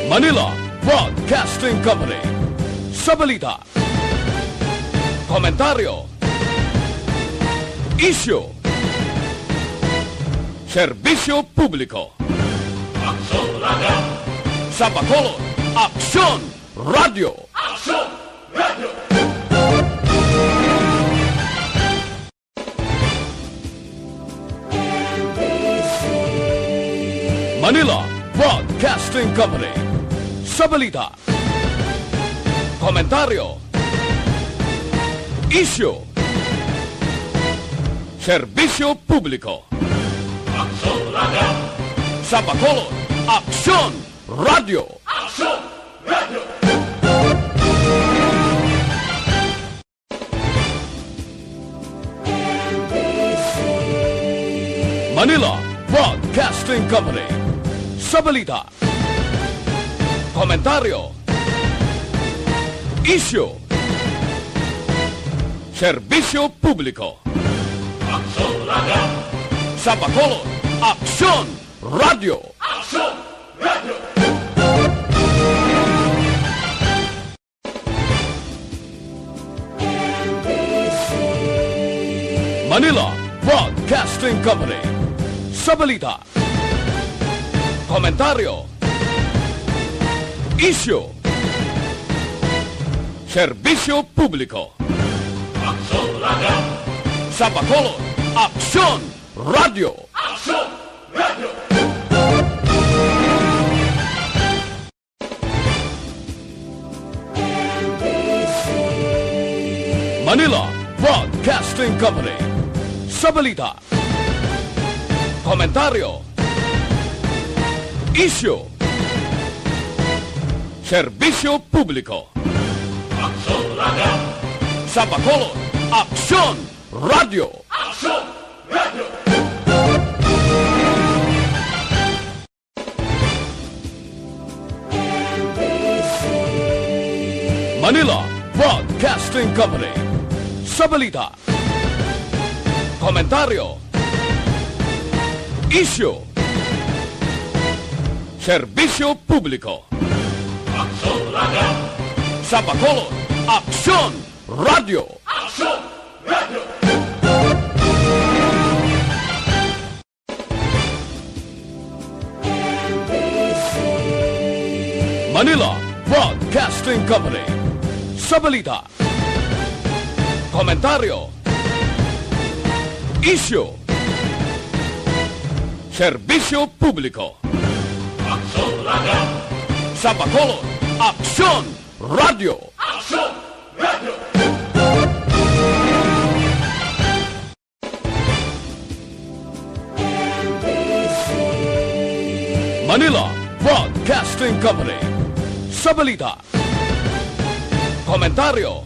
Manila Broadcasting Company. Sa balita, komentaryo, isyu, serbisyo publiko. Aksyon Radio. Sa Bacolod, Aksyon Radio. Aksyon Radio. Manila Broadcasting Company. Sa balita, komentaryo, isyu, serbisyo publiko. Aksyon Radio. Sa Bacolod, Aksyon Radio. Aksyon Radio. Manila Broadcasting Company. Sa balita, komentaryo, isyu, serbisyo publiko. Aksyon Radio. Sa Bacolod, Aksyon Radio. Aksyon Radio. Manila Broadcasting Company. Sa balita, komentaryo, isyu, serbisyo publiko. Aksyon Radio. Sa Bacolod, Aksyon Radio. Aksyon Radio. Manila Broadcasting Company. Sa balita, komentaryo, isyu, serbisyo publiko. Aksyon Radio. Sa Bacolod, Aksyon Radio. Aksyon Radio. Manila Broadcasting Company. Sa balita, komentaryo, isyu, serbisyo publiko. Aksyon Radio. Sa Bacolod, Aksyon Radio. Aksyon Radio. Manila Broadcasting Company. Sa balita, komentaryo, isyu, serbisyo publiko. Aksyon Radio. Sa Bacolod, Aksyon Radio. Aksyon Radio. Manila Broadcasting Company. Sa balita, komentaryo,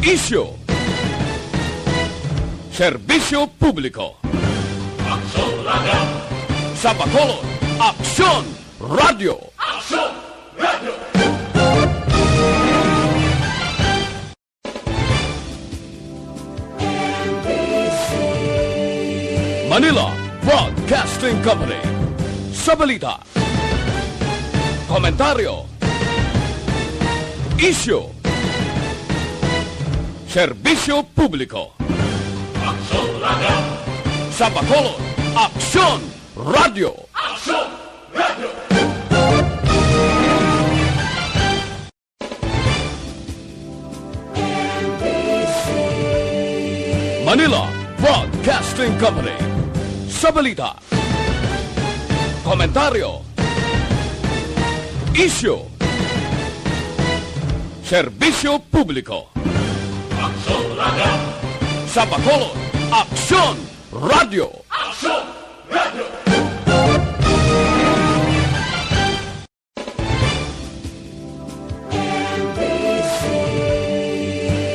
isyu, serbisyo publiko. Aksyon Radio. Sa Bacolod, Aksyon Radio. Aksyon Radio. Manila Broadcasting Company. Sa balita, komentaryo, Isyu. Serbisyo Publiko. Aksyon Radio. Sa Bacolod, Aksyon Radio. Aksyon Radio. Manila Broadcasting Company. Sa balita, komentaryo, isyu, serbisyo publiko. Aksyon Radio. Sa Bacolod, Aksyon Radio. Aksyon Radio.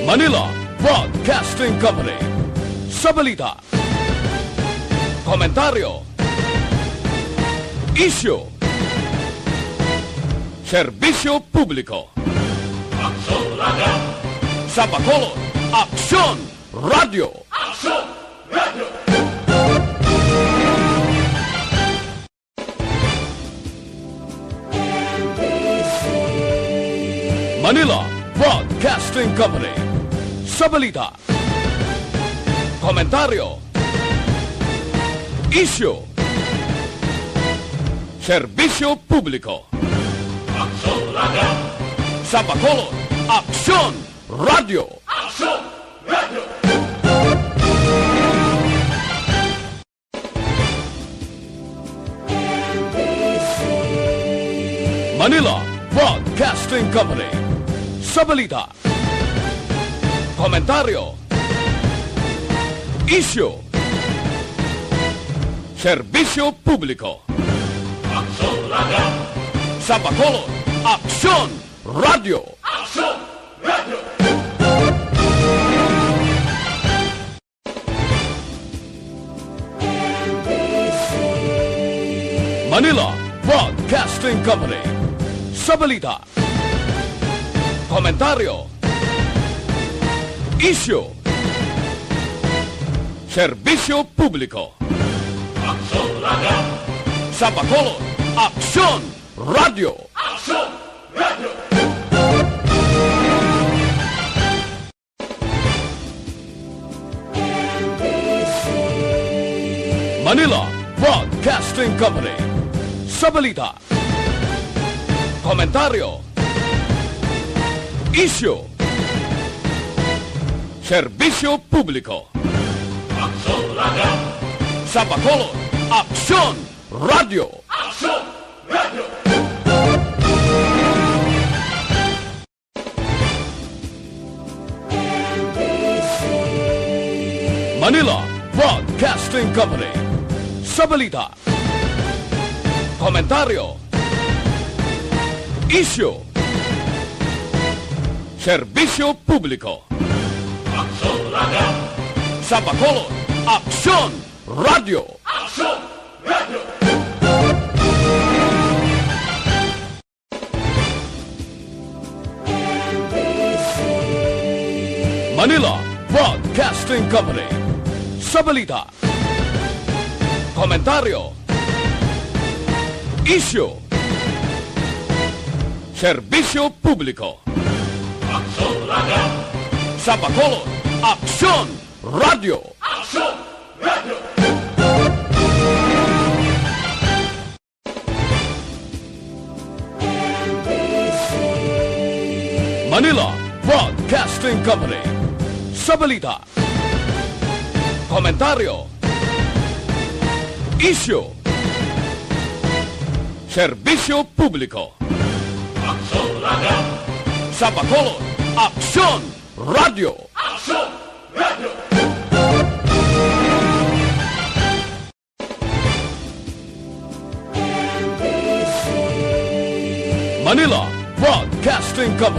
Manila Broadcasting Company. Sa balita, komentaryo, isyu, serbisyo publiko. Aksyon Radio. Sa Bacolod, Aksyon Radio. Aksyon Radio. Manila Broadcasting Company. Sa balita, komentaryo, isyu, serbisyo publiko. Aksyon Radio. Sa Bacolod, Aksyon Radio. Aksyon Radio. Manila Broadcasting Company. Sa balita, komentaryo, isyu, serbisyo publiko. Aksyon Radio. Sa Bacolod, Aksyon Radio. Aksyon Radio. Manila Broadcasting Company. Sa balita, komentaryo, isyu, serbisyo publiko. Aksyon Radio. Sa Bacolod, Aksyon Radio. Aksyon Radio. Manila Broadcasting Company. Sa balita, komentaryo, isyu, serbisyo publiko. Aksyon Radio. Sa Bacolod, Aksyon Radio. Aksyon Radio. Manila Broadcasting Company. Sa balita, komentaryo, isyu, serbisyo publiko. Aksyon Radio. Sa Bacolod, Aksyon Radio. Aksyon Radio. Manila Broadcasting Company. Sa balita, komentaryo, isyu, serbisyo publiko. Aksyon Radio. Sa Bacolod, Aksyon Radio. Aksyon Radio. Manila Broadcasting Company. Sa balita, komentaryo, isyu, serbisyo publiko. Aksyon Radio. Sa Bacolod, Aksyon Radio. Aksyon Radio. Manila Broadcasting Company.